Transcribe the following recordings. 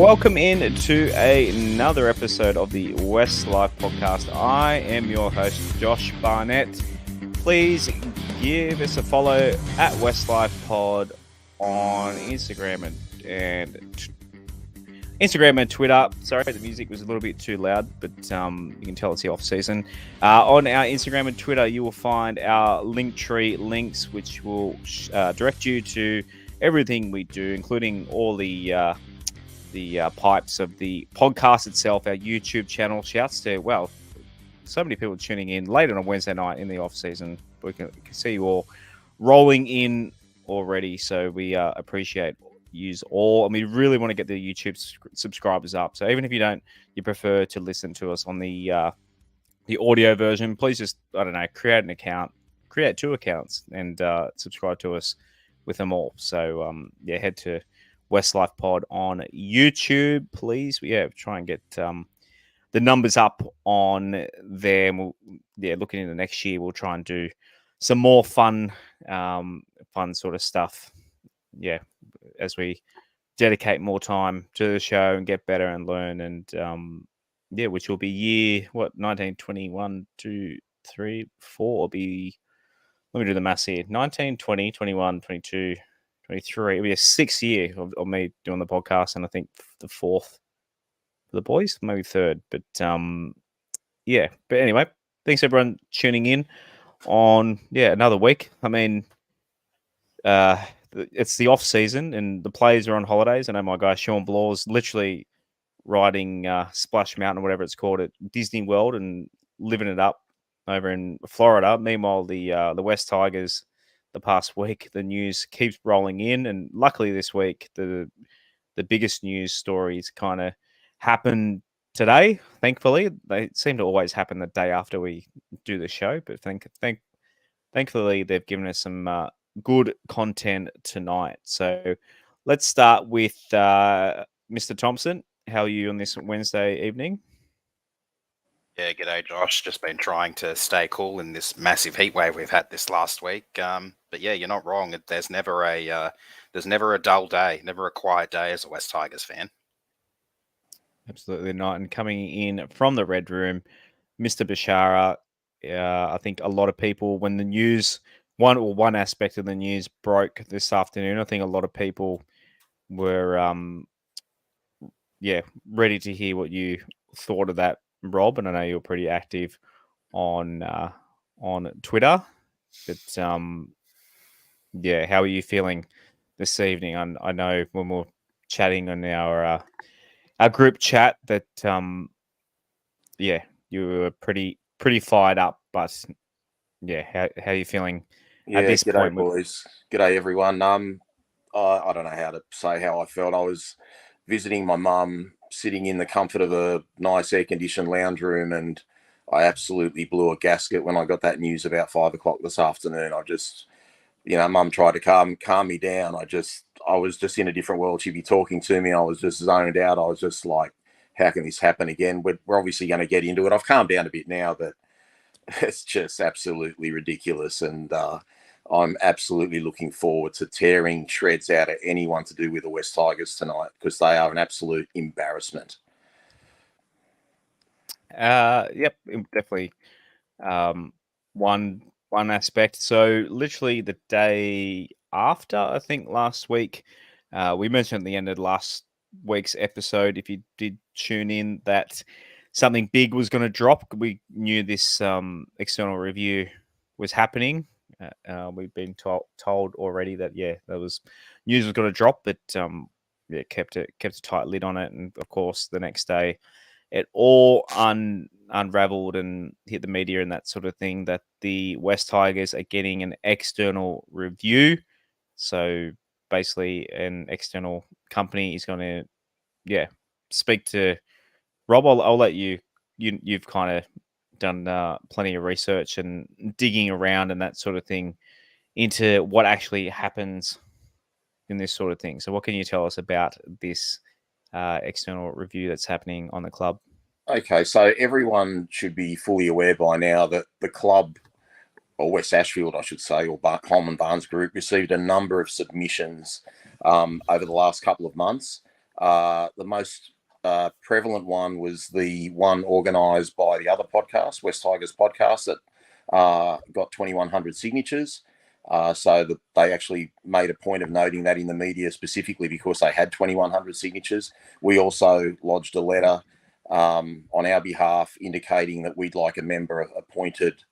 Welcome in to another episode of the WestsLife Podcast. I am your host, Josh Barnett. Please give us a follow at WestsLife Pod on Instagram and Twitter. Sorry, the music was a little bit too loud, but you can tell it's the off season. On our Instagram and Twitter, you will find our Linktree links, which will direct you to everything we do, including all the pipes of the podcast itself, our YouTube channel. Shouts to, well, so many people tuning in late on a Wednesday night in the off season. We can see you all rolling in already, so we appreciate you all, and we really want to get the YouTube subscribers up. So even if you prefer to listen to us on the audio version, please just, create an account, create 2 accounts, and subscribe to us with them all. So head to WestsLife Pod on YouTube, please. Try and get the numbers up on there. And looking into next year, we'll try and do some more fun sort of stuff. Yeah, as we dedicate more time to the show and get better and learn, and which will be year 19, 21, 2, 3, 4 will be. Let me do the maths here. 19, 20, 21, 22. 23. It'll be a 6th year of me doing the podcast, and I think the 4th for the boys, maybe 3rd. But But anyway, thanks everyone tuning in on another week. I mean, it's the off season and the players are on holidays. I know my guy Sean Blaw's literally riding Splash Mountain, or whatever it's called, at Disney World and living it up over in Florida. Meanwhile, the West Tigers, the past week, the news keeps rolling in, and luckily this week the biggest news stories kind of happened today. Thankfully, they seem to always happen the day after we do the show, but thankfully they've given us some good content tonight. So let's start with Mr. Thompson. How are you on this Wednesday evening? Yeah, g'day, Josh. Just been trying to stay cool in this massive heat wave we've had this last week. But yeah, you're not wrong. There's never a dull day, never a quiet day as a West Tigers fan. Absolutely not. And coming in from the Red Room, Mr. Bashara. I think a lot of people, when the news, one aspect of the news broke this afternoon, I think a lot of people were ready to hear what you thought of that, Rob, and I know you're pretty active on Twitter, but how are you feeling this evening? I know when we're chatting on our group chat that you were pretty fired up, but how are you feeling at this point? Boys. G'day everyone. I don't know how to say how I felt. I was visiting my mum, sitting in the comfort of a nice air-conditioned lounge room, and I absolutely blew a gasket when I got that news about 5 o'clock this afternoon. I just, Mum tried to calm me down. I was just in a different world. She'd be talking to me. I was just zoned out. I was just like, how can this happen again? We're obviously going to get into it. I've calmed down a bit now, but it's just absolutely ridiculous. And I'm absolutely looking forward to tearing shreds out of anyone to do with the West Tigers tonight, because they are an absolute embarrassment. Yep, definitely. One aspect. So literally the day after, I think last week, we mentioned at the end of last week's episode, if you did tune in, that something big was going to drop. We knew this external review was happening. We've been told already that that was news was going to drop, but kept a tight lid on it. And of course, the next day, it all unraveled and hit the media and that sort of thing, that the West Tigers are getting an external review. So basically, an external company is going to speak to Rob. I'll let you've kind of done plenty of research and digging around and that sort of thing into what actually happens in this sort of thing. So what can you tell us about this external review that's happening on the club? Okay, so everyone should be fully aware by now that the club, or West Ashfield, I should say, or Holman Barnes Group, received a number of submissions over the last couple of months. The most prevalent one was the one organised by the other podcast, West Tigers podcast, that got 2,100 signatures. So they actually made a point of noting that in the media specifically because they had 2,100 signatures. We also lodged a letter on our behalf indicating that we'd like a member appointed,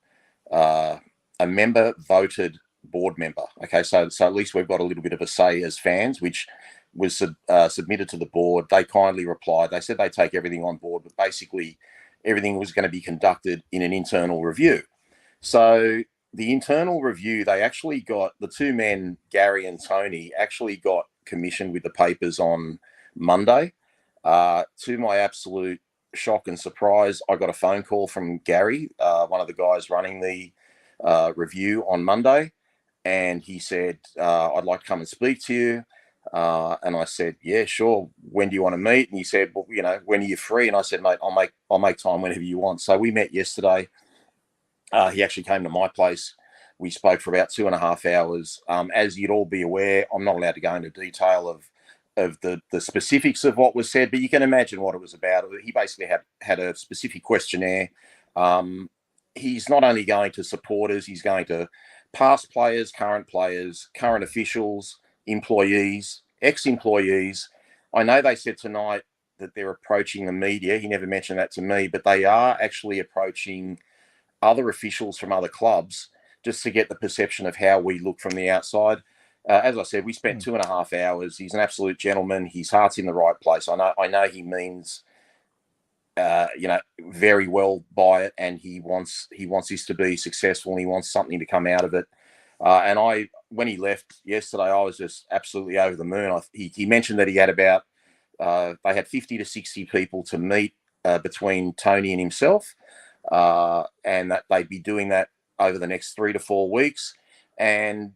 a member voted board member. Okay, so at least we've got a little bit of a say as fans, which was submitted to the board. They kindly replied. They said they take everything on board, but basically everything was going to be conducted in an internal review. So the internal review, they actually got, the two men, Gary and Tony, actually got commissioned with the papers on Monday. To my absolute shock and surprise, I got a phone call from Gary, one of the guys running the review on Monday. And he said, I'd like to come and speak to you. And I said, yeah, sure. When do you want to meet? And he said, well, when are you free? And I said, mate, I'll make time whenever you want. So we met yesterday. He actually came to my place. We spoke for about 2.5 hours. As you'd all be aware, I'm not allowed to go into detail of the specifics of what was said, but you can imagine what it was about. He basically had a specific questionnaire. He's not only going to supporters, he's going to past players, current officials, employees, ex-employees. I know they said tonight that they're approaching the media. He never mentioned that to me, but they are actually approaching other officials from other clubs just to get the perception of how we look from the outside. As I said, we spent 2.5 hours. He's an absolute gentleman. His heart's in the right place. I know he means, very well by it, and he wants this to be successful, and he wants something to come out of it. And when he left yesterday, I was just absolutely over the moon. He mentioned that he had about, they had 50 to 60 people to meet between Tony and himself, and that they'd be doing that over the next 3 to 4 weeks. And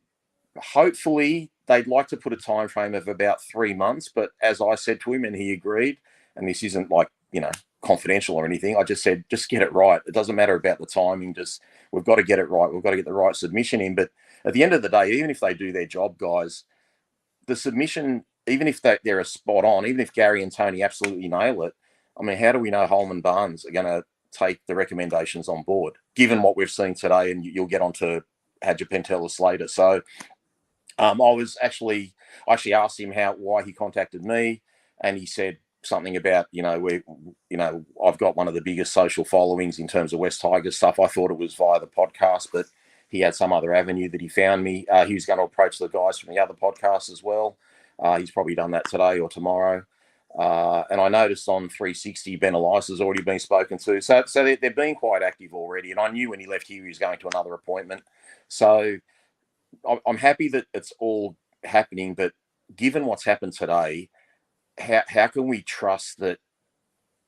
hopefully they'd like to put a time frame of about 3 months. But as I said to him, and he agreed, and this isn't like, confidential or anything, I just said, just get it right. It doesn't matter about the timing. We've got to get it right. We've got to get the right submission in. But at the end of the day, even if they do their job, guys, the submission, even if they're a spot on, even if Gary and Tony absolutely nail it, I mean, how do we know Holman Barnes are going to take the recommendations on board, given what we've seen today? And you'll get on to Hagipantelis later. So I actually asked him why he contacted me, and he said something about, I've got one of the biggest social followings in terms of West Tigers stuff. I thought it was via the podcast, but he had some other avenue that he found me. He was going to approach the guys from the other podcast as well. He's probably done that today or tomorrow. And I noticed on 360, Ben Elias has already been spoken to. So they're being quite active already. And I knew when he left here, he was going to another appointment. So I'm happy that it's all happening. But given what's happened today, how can we trust that,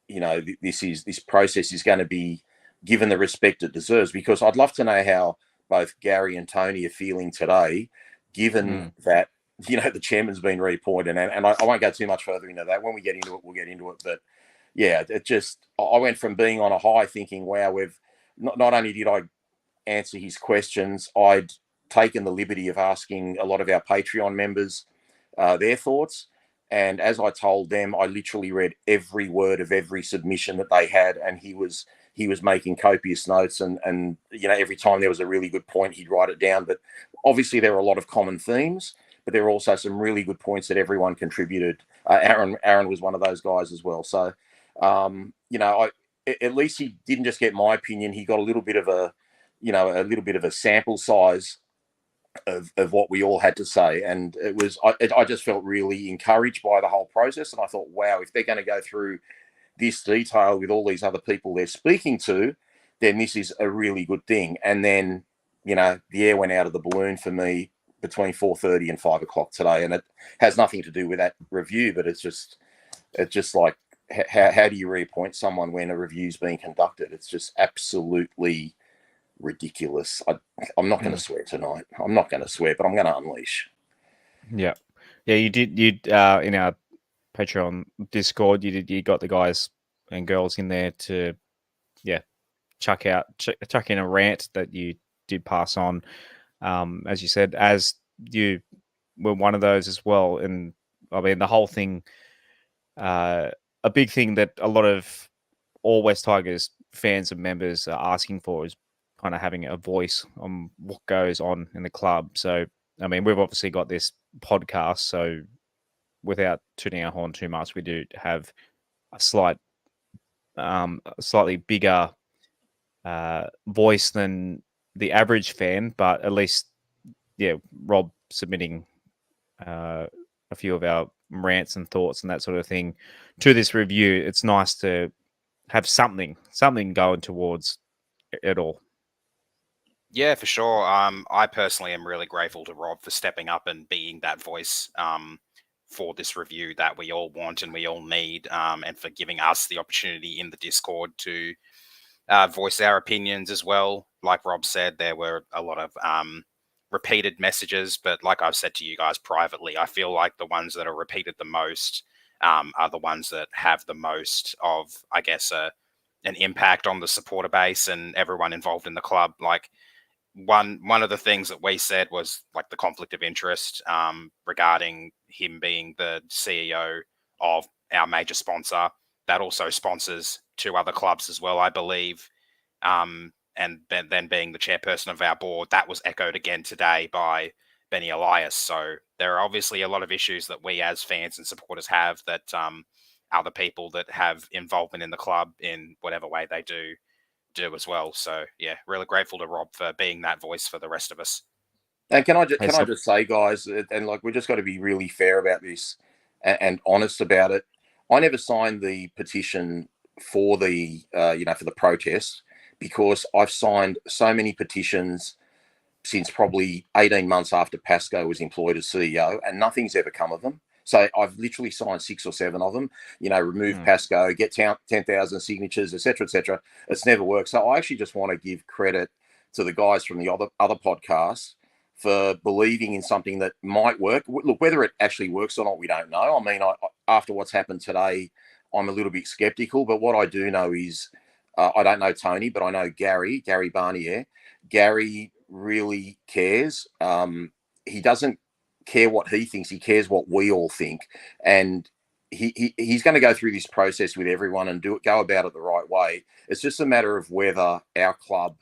this process is going to be given the respect it deserves? Because I'd love to know how both Gary and Tony are feeling today, given that, the chairman's been reappointed. And I won't go too much further into that. When we get into it, we'll get into it. But yeah, I went from being on a high thinking, wow, we've not only did I answer his questions, I'd taken the liberty of asking a lot of our Patreon members their thoughts. And as I told them, I literally read every word of every submission that they had, and he was making copious notes, and every time there was a really good point, he'd write it down. But obviously there were a lot of common themes, but there were also some really good points that everyone contributed. Aaron was one of those guys as well. So, at least he didn't just get my opinion. He got a little bit of a sample size of what we all had to say, and I just felt really encouraged by the whole process. And I thought, wow, if they're going to go through this detail with all these other people they're speaking to, then this is a really good thing. And then the air went out of the balloon for me between 4:30 and 5 o'clock today, and it has nothing to do with that review, but it's just like, how do you reappoint someone when a review's being conducted? It's just absolutely ridiculous. I'm not going to swear tonight. I'm not going to swear, but I'm going to unleash. Yeah, you did. You in our Patreon Discord, you got the guys and girls in there to chuck in a rant that you did pass on. As you said, as you were one of those as well. And I mean, the whole thing a big thing that a lot of all West Tigers fans and members are asking for is kind of having a voice on what goes on in the club. So, I mean, we've obviously got this podcast, so without tooting our horn too much, we do have a slightly bigger voice than the average fan, but at least, yeah, Rob submitting a few of our rants and thoughts and that sort of thing to this review. It's nice to have something going towards it all. Yeah, for sure. I personally am really grateful to Rob for stepping up and being that voice for this review that we all want and we all need, and for giving us the opportunity in the Discord to voice our opinions as well. Like Rob said, there were a lot of repeated messages, but like I've said to you guys privately, I feel like the ones that are repeated the most are the ones that have the most of, I guess, an impact on the supporter base and everyone involved in the club. Like, one of the things that we said was like the conflict of interest regarding him being the CEO of our major sponsor that also sponsors 2 other clubs as well, I believe. And then being the chairperson of our board, that was echoed again today by Benny Elias. So there are obviously a lot of issues that we as fans and supporters have that other people that have involvement in the club in whatever way they do as well. So yeah, really grateful to Rob for being that voice for the rest of us. And can I just say, guys, and like, we just got to be really fair about this and honest about it. I never signed the petition for the for the protest, because I've signed so many petitions since probably 18 months after Pascoe was employed as CEO, and nothing's ever come of them. So I've literally signed 6 or 7 of them, remove Pascoe, get 10,000 signatures, et cetera. It's never worked. So I actually just want to give credit to the guys from the other podcasts for believing in something that might work. Look, whether it actually works or not, we don't know. I mean, after what's happened today, I'm a little bit skeptical. But what I do know is, I don't know Tony, but I know Gary Barnier. Gary really cares. He doesn't care what he thinks, he cares what we all think, and he's going to go through this process with everyone and go about it the right way. It's just a matter of whether our club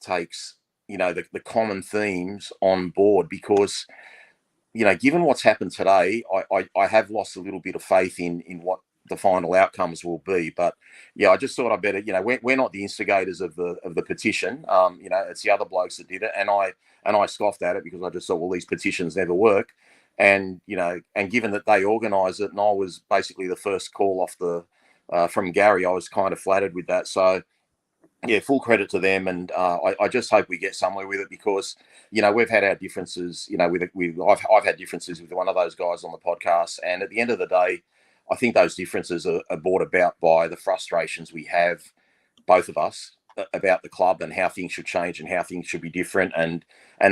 takes the common themes on board, because given what's happened today, I have lost a little bit of faith in what the final outcomes will be. But yeah, I just thought I better, we're not the instigators of the petition. It's the other blokes that did it, and I scoffed at it because I just thought, well, these petitions never work. And and given that they organise it, and I was basically the first call off from Gary, I was kind of flattered with that. So yeah, full credit to them, and I just hope we get somewhere with it, because we've had our differences. I've had differences with one of those guys on the podcast, and at the end of the day, I think those differences are brought about by the frustrations we have, both of us, about the club and how things should change and how things should be different. And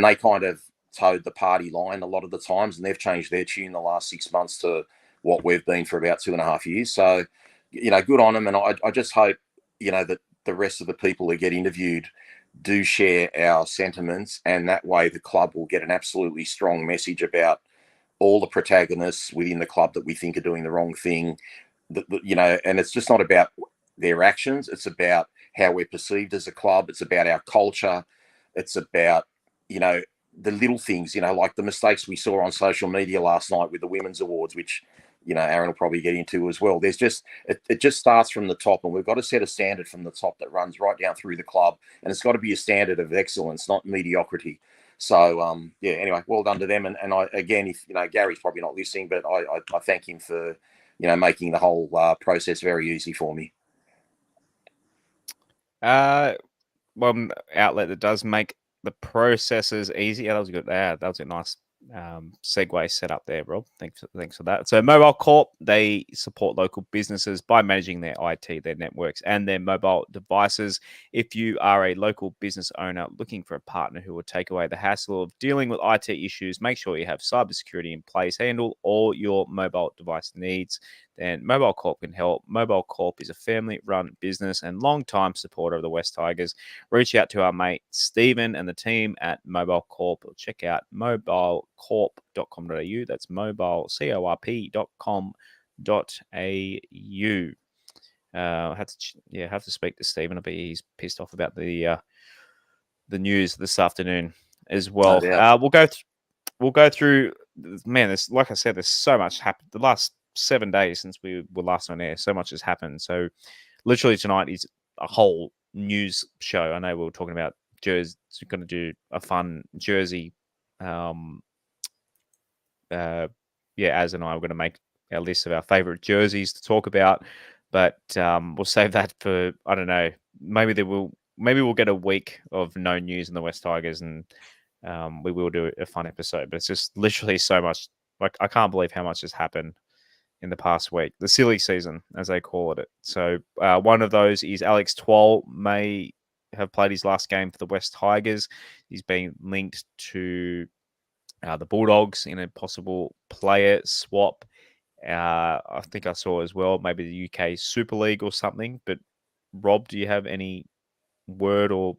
they kind of towed the party line a lot of the times, and they've changed their tune the last 6 months to what we've been for about 2.5 years. So, good on them. And I just hope, that the rest of the people that get interviewed do share our sentiments, and that way the club will get an absolutely strong message about all the protagonists within the club that we think are doing the wrong thing, and it's just not about their actions. It's about how we're perceived as a club. It's about our culture. It's about, the little things, like the mistakes we saw on social media last night with the women's awards, which, Aaron will probably get into as well. There's just, it just starts from the top, and we've got to set a standard from the top that runs right down through the club. And it's got to be a standard of excellence, not mediocrity. So, anyway, well done to them. And I, again, if, Gary's probably not listening, but I thank him for, making the whole process very easy for me. One outlet that does make the processes easy. Yeah, that was good. That was a nice segue set up there, Rob. Thanks for that. So Mobile Corp, they support local businesses by managing their IT, their networks, and their mobile devices. If you are a local business owner looking for a partner who will take away the hassle of dealing with IT issues, make sure you have cybersecurity in place, handle all your mobile device needs, then Mobile Corp can help. Mobile Corp is a family-run business and long-time supporter of the West Tigers. Reach out to our mate Stephen and the team at Mobile Corp, or check out mobilecorp.com.au. That's mobilecorp.com.au Have to speak to Stephen. I bet he's pissed off about the news this afternoon as well. No doubt. We'll go through. Man, there's, like I said, there's so much happened. The last 7 days since we were last on air, so much has happened. So literally tonight is a whole news show. I know we were talking about Jersey. We're going to do a fun Jersey. Az and I were going to make our list of our favorite jerseys to talk about, but we'll save that for, I don't know. Maybe we'll get a week of no news in the West Tigers, and we will do a fun episode. But it's just literally so much. Like, I can't believe how much has happened in the past week. The silly season, as they call it. So one of those is Alex Twal may have played his last game for the West Tigers. He's been linked to the Bulldogs in a possible player swap. I think I saw as well, maybe the UK Super League or something. But Rob, do you have any word or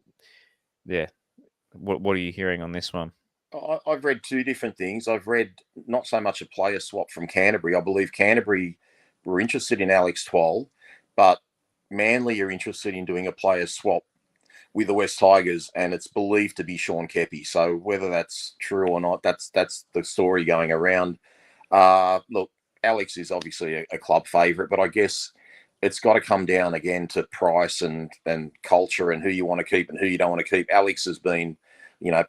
what are you hearing on this one? I've read two different things. I've read not so much a player swap from Canterbury. I believe Canterbury were interested in Alex Twal, but Manly are interested in doing a player swap with the West Tigers, and it's believed to be Sean Kepi. So whether that's true or not, that's the story going around. Look, Alex is obviously a club favourite, but I guess it's got to come down again to price and culture and who you want to keep and who you don't want to keep. Alex has been,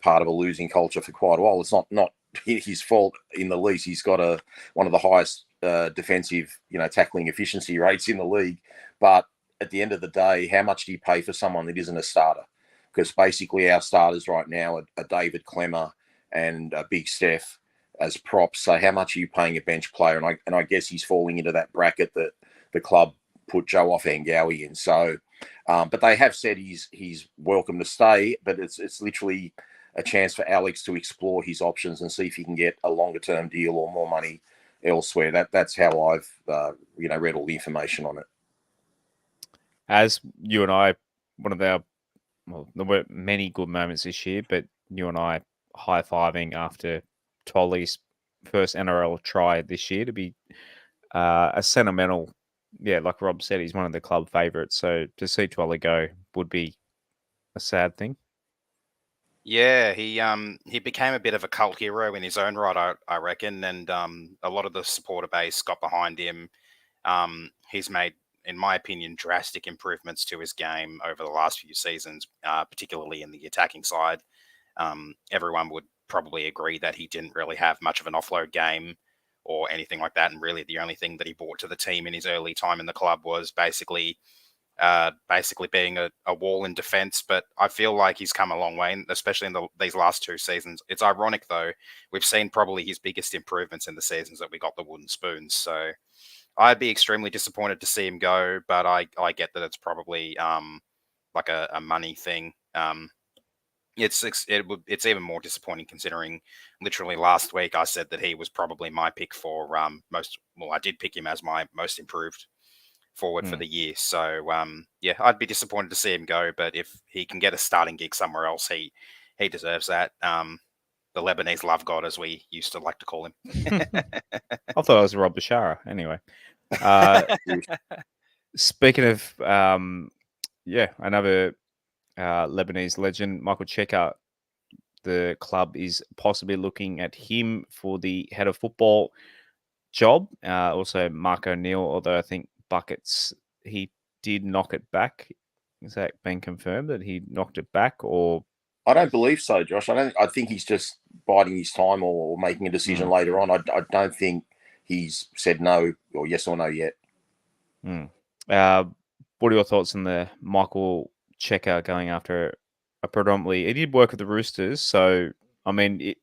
part of a losing culture for quite a while. It's not his fault in the least. He's got one of the highest defensive, tackling efficiency rates in the league. But at the end of the day, how much do you pay for someone that isn't a starter? Because basically our starters right now are David Clemmer and Big Steph as props. So how much are you paying a bench player? And I guess he's falling into that bracket that the club put Joe Off-Angawi in. So, but they have said he's welcome to stay, but it's literally a chance for Alex to explore his options and see if he can get a longer term deal or more money elsewhere. That's how I've read all the information on it. As you and I, there were many good moments this year, but you and I high-fiving after Twali's first NRL try this year to be a sentimental. Yeah, like Rob said, he's one of the club favourites. So to see Twali go would be a sad thing. Yeah, he became a bit of a cult hero in his own right, I reckon, and a lot of the supporter base got behind him. He's made, in my opinion, drastic improvements to his game over the last few seasons, particularly in the attacking side. Everyone would probably agree that he didn't really have much of an offload game or anything like that, and really the only thing that he brought to the team in his early time in the club was basically being a wall in defence. But I feel like he's come a long way, especially in these last two seasons. It's ironic, though. We've seen probably his biggest improvements in the seasons that we got the wooden spoons. So I'd be extremely disappointed to see him go, but I get that it's probably like a money thing. It's even more disappointing considering literally last week I said that he was probably my pick for I did pick him as my most improved forward for the year. So I'd be disappointed to see him go, but if he can get a starting gig somewhere else, he deserves that. The Lebanese love god, as we used to like to call him. I thought it was Rob Bashara. Anyway, speaking of another Lebanese legend, Michael Cheika, the club is possibly looking at him for the head of football job. Also Mark O'Neill, although I think Buckets, he did knock it back. Is that been confirmed that he knocked it back, or? I don't believe so, Josh. I think he's just biding his time or making a decision later on. I don't think he's said no or yes or no yet. What are your thoughts on the Michael Cheika going after a predominantly? He did work with the Roosters, so I mean,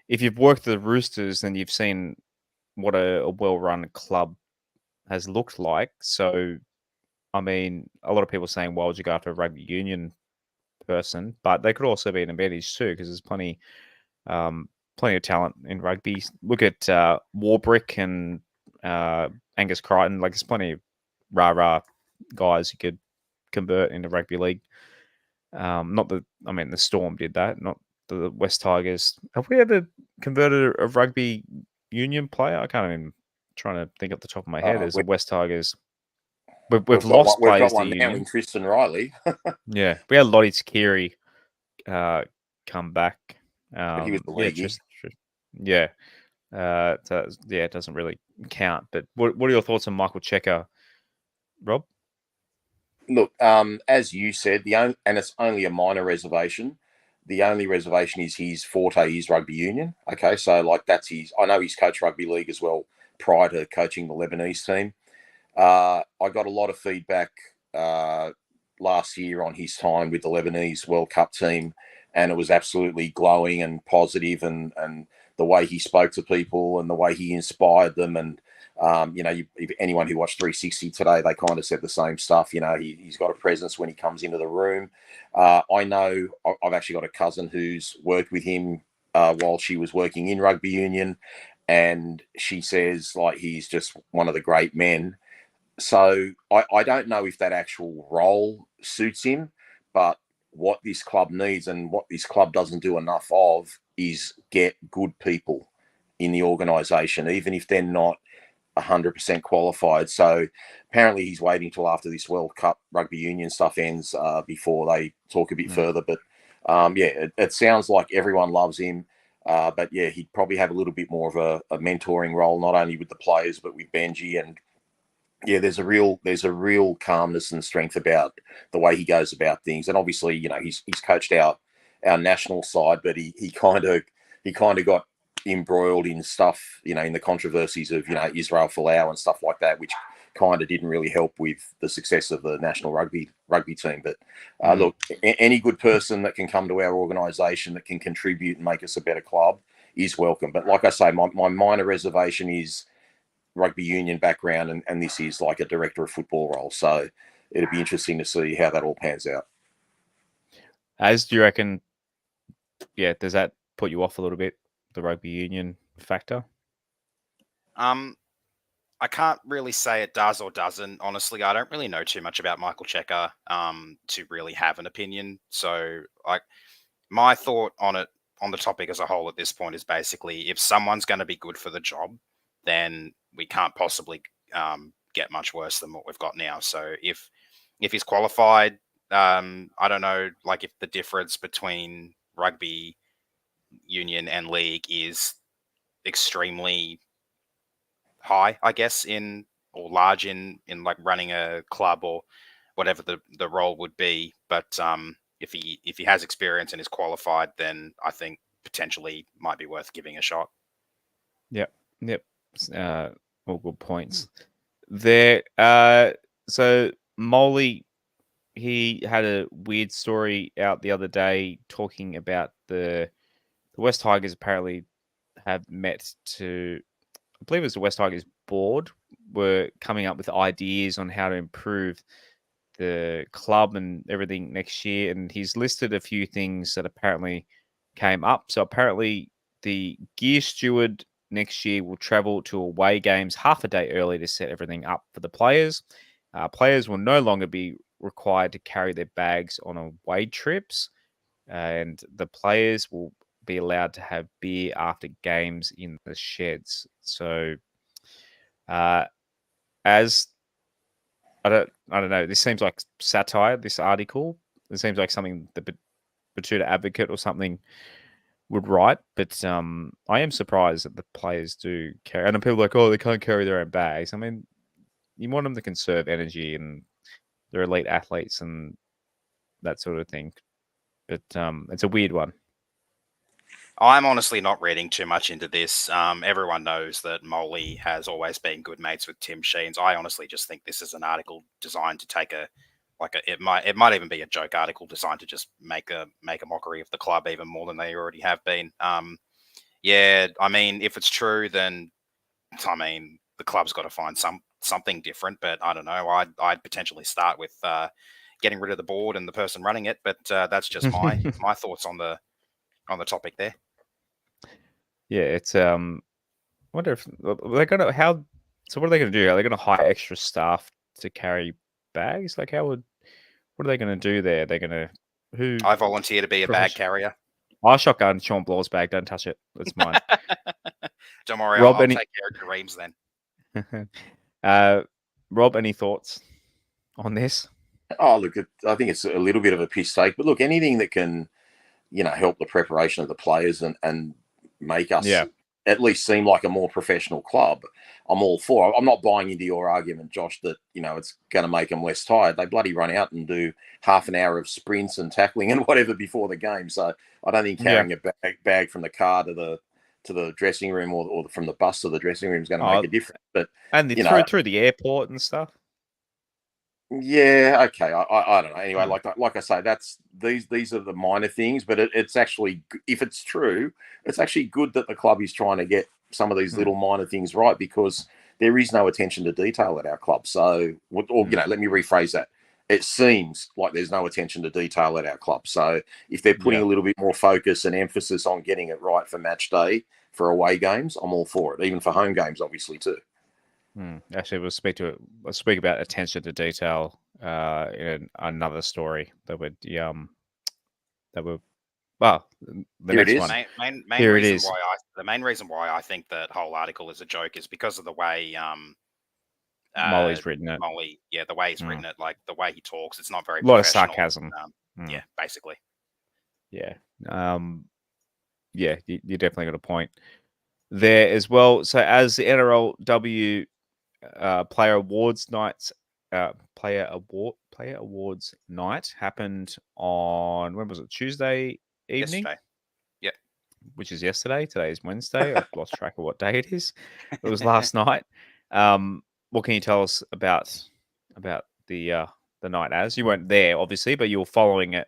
if you've worked with the Roosters, then you've seen what a well-run club has looked like. So, I mean, a lot of people saying, "Why would you go after a rugby union person?" But they could also be an advantage too, because there's plenty of talent in rugby. Look at Warbrick and Angus Crichton. Like, there's plenty of rah-rah guys who could convert into rugby league. The Storm did that, not the West Tigers. Have we ever converted a rugby union player? I can't even trying to think off the top of my head. As the we- West Tigers, we've lost we've players got one to now Union. in Tristan Riley. Yeah, we had Lottie Takiri come back. But he was the league. Yeah. It doesn't really count. But what are your thoughts on Michael Cheika, Rob? Look, as you said, and it's only a minor reservation. The only reservation is his forte is rugby union. Okay, so like that's his. I know he's coached rugby league as well prior to coaching the Lebanese team. I got a lot of feedback last year on his time with the Lebanese World Cup team, and it was absolutely glowing and positive, and the way he spoke to people and the way he inspired them. And if anyone who watched 360 today, they kind of said the same stuff. He's got a presence when he comes into the room. I know I've actually got a cousin who's worked with him while she was working in rugby union, and she says like he's just one of the great men. So I don't know if that actual role suits him, but what this club needs and what this club doesn't do enough of is get good people in the organisation, even if they're not 100% qualified. So apparently he's waiting till after this World Cup rugby union stuff ends before they talk a bit further. But it sounds like everyone loves him. But yeah, he'd probably have a little bit more of a mentoring role, not only with the players, but with Benji. And yeah, there's a real calmness and strength about the way he goes about things. And obviously, he's coached our national side, but he kind of got embroiled in stuff, in the controversies of, Israel Folau and stuff like that, which kind of didn't really help with the success of the national rugby team. But look, any good person that can come to our organisation that can contribute and make us a better club is welcome. But like I say, my minor reservation is rugby union background, and this is like a director of football role. So it'd be interesting to see how that all pans out. As do you reckon, does that put you off a little bit, the rugby union factor? I can't really say it does or doesn't. Honestly, I don't really know too much about Michael Cheika to really have an opinion. So like my thought on it, on the topic as a whole at this point, is basically if someone's going to be good for the job, then we can't possibly get much worse than what we've got now. So if he's qualified, I don't know, like if the difference between rugby union and league is extremely high, I guess, or large in like running a club or whatever the role would be. But if he has experience and is qualified, then I think potentially might be worth giving a shot. Yep. All good points there. So Molly, he had a weird story out the other day talking about the West Tigers apparently have met to, I believe it was the West Tigers board, were coming up with ideas on how to improve the club and everything next year. And he's listed a few things that apparently came up. So apparently the gear steward next year will travel to away games half a day early to set everything up for the players. Players will no longer be required to carry their bags on away trips, and the players will be allowed to have beer after games in the sheds. So, as I don't know, this seems like satire. This article, it seems like something the Batuta Advocate or something would write, but I am surprised that the players do carry. And people are like, oh, they can't carry their own bags. I mean, you want them to conserve energy, and they're elite athletes and that sort of thing. But it's a weird one. I'm honestly not reading too much into this. Everyone knows that Molly has always been good mates with Tim Sheens. I honestly just think this is an article designed to take it might even be a joke article designed to just make a mockery of the club even more than they already have been. Yeah, I mean, if it's true, then I mean the club's got to find something different. But I don't know. I'd potentially start with getting rid of the board and the person running it. But that's just my thoughts on the topic there. Yeah, it's I wonder if they're gonna So what are they gonna do? Are they gonna hire extra staff to carry bags? Like what are they gonna do there? They're gonna I volunteer to be a bag carrier. I shotgun Sean Blaw's bag. Don't touch it. That's mine. Don't worry, Rob, I'll take care of Jahream's then. Rob, any thoughts on this? Oh, look, I think it's a little bit of a piss take, but look, anything that can, help the preparation of the players and make us at least seem like a more professional club, I'm all for. I'm not buying into your argument, Josh, that it's going to make them less tired. They bloody run out and do half an hour of sprints and tackling and whatever before the game. So I don't think carrying a bag from the car to the dressing room or from the bus to the dressing room is going to make a difference. But through the airport and stuff. Yeah, okay. I don't know. Anyway, like I say, these are the minor things, but it's actually, if it's true, it's actually good that the club is trying to get some of these little minor things right, because there is no attention to detail at our club. So, let me rephrase that. It seems like there's no attention to detail at our club. So if they're putting a little bit more focus and emphasis on getting it right for match day for away games, I'm all for it. Even for home games, obviously too. Actually, we'll speak about attention to detail in another story that would well, the Here next it is. one. Here it is. The main reason why I think that whole article is a joke is because of the way Molly's written it. The way he's written it, like the way he talks, it's not very a lot of professional. sarcasm. Yeah, basically. Yeah. You definitely got a point there as well. So as the NRLW Player Awards nights, Player Awards night happened on, when was it? Tuesday evening. Yesterday. Yep. Which is yesterday. Today is Wednesday. I've lost track of what day it is. It was last night. What can you tell us about the night? As you weren't there, obviously, but you were following it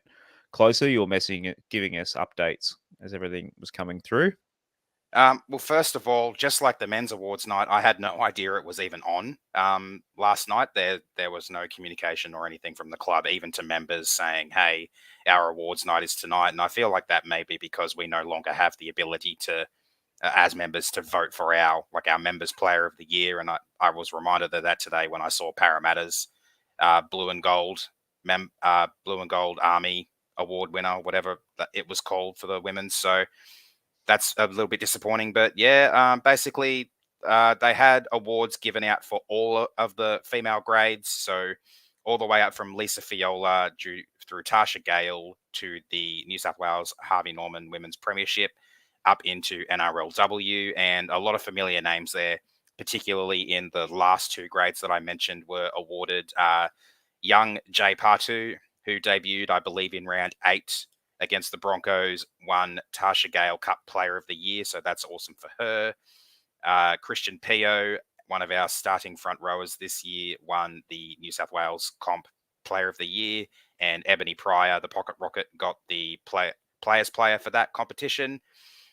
closely. You were messaging it, giving us updates as everything was coming through. Well, first of all, just like the men's awards night, I had no idea it was even on. Last night, there was no communication or anything from the club, even to members saying, hey, our awards night is tonight. And I feel like that may be because we no longer have the ability to, as members, to vote for our members player of the year. And I was reminded of that today when I saw Parramatta's Blue and Gold Army Award winner, whatever it was called for the women's. So that's a little bit disappointing, but basically they had awards given out for all of the female grades. So all the way up from Lisa Fiola through Tasha Gale to the New South Wales Harvey Norman Women's Premiership up into NRLW, and a lot of familiar names there, particularly in the last two grades that I mentioned were awarded. Young Jay Patu, who debuted, I believe, in round 8 against the Broncos, won Tasha Gale Cup Player of the Year, so that's awesome for her. Christian Pio, one of our starting front rowers this year, won the New South Wales Comp Player of the Year, and Ebony Pryor, the Pocket Rocket, got the Players Player for that competition.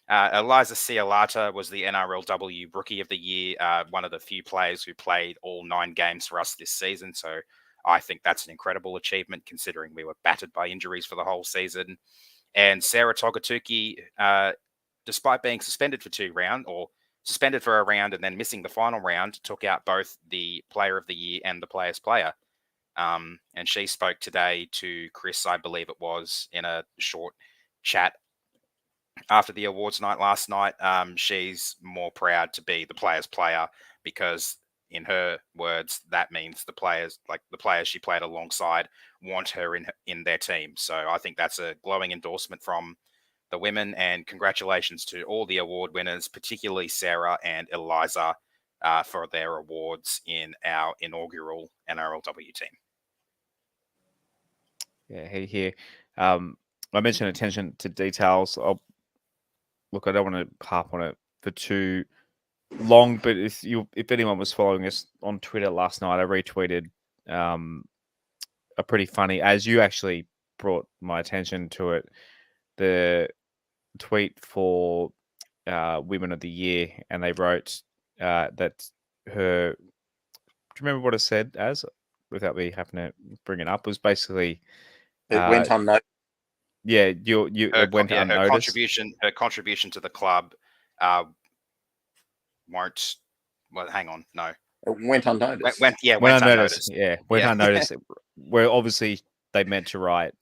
Eliza Cialata was the NRLW Rookie of the Year, one of the few players who played all 9 games for us this season, so I think that's an incredible achievement considering we were battered by injuries for the whole season. And Sarah Togatuki, despite being suspended for a round and then missing the final round, took out both the Player of the Year and the Players Player. And she spoke today to Chris, I believe it was, in a short chat after the awards night last night. She's more proud to be the Players Player because, in her words, that means the players she played alongside want her in their team. So I think that's a glowing endorsement from the women, and congratulations to all the award winners, particularly Sarah and Eliza, for their awards in our inaugural NRLW team. Yeah, here. I mentioned attention to details. I don't want to harp on it for too long, but if anyone was following us on Twitter last night, I retweeted a pretty funny, as you actually brought my attention to it, the tweet for Women of the Year, and they wrote that her. Do you remember what it said? As without me having to bring it up, it was basically it went unnoticed. Yeah, it went unnoticed. Her contribution to the club won't. Well, hang on, no. It went unnoticed. Went unnoticed. Yeah, went unnoticed. Where obviously they meant to write,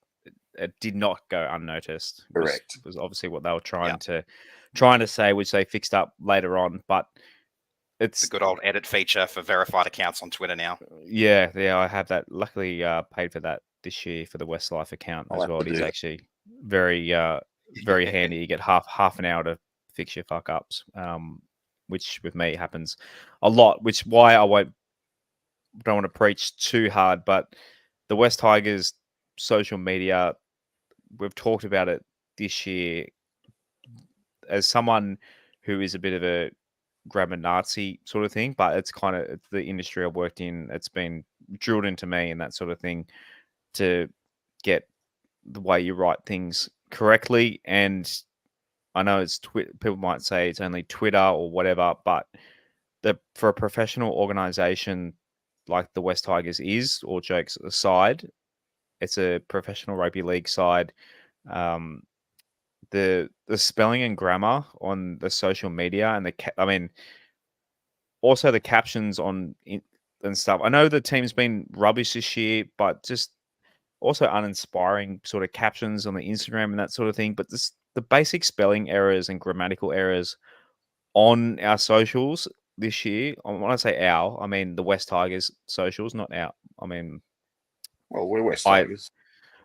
it did not go unnoticed. Correct. Was obviously what they were trying to say, which they fixed up later on. But it's the good old edit feature for verified accounts on Twitter now. Yeah, I have that. Luckily, paid for that this year for the WestsLife account I'll as have well. to It is do that. actually very handy. You get half an hour to fix your fuck ups, which with me happens a lot. Which why don't want to preach too hard, but the West Tigers social media, we've talked about it this year. As someone who is a bit of a grammar Nazi sort of thing, but it's kind of the industry I've worked in. It's been drilled into me and that sort of thing to get the way you write things correctly. And I know it's people might say it's only Twitter or whatever, but for a professional organization like the West Tigers is, all jokes aside, it's a professional rugby league side. The spelling and grammar on the social media and also the captions and stuff. I know the team's been rubbish this year, but just also uninspiring sort of captions on the Instagram and that sort of thing. But the basic spelling errors and grammatical errors on our socials this year. When I say our, I mean the West Tigers socials, not our. I mean, well, we're West Tigers.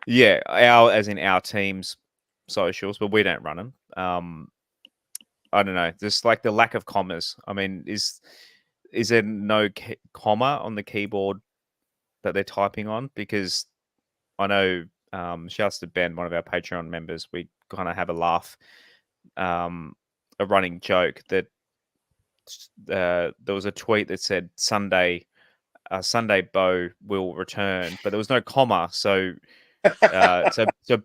Yeah, our as in our team's socials, but we don't run them. I don't know, just like the lack of commas. I mean, is there no comma on the keyboard that they're typing on? Because I know, shouts to Ben, one of our Patreon members, we kind of have a laugh, a running joke that there was a tweet that said Sunday Bo will return, but there was no comma. So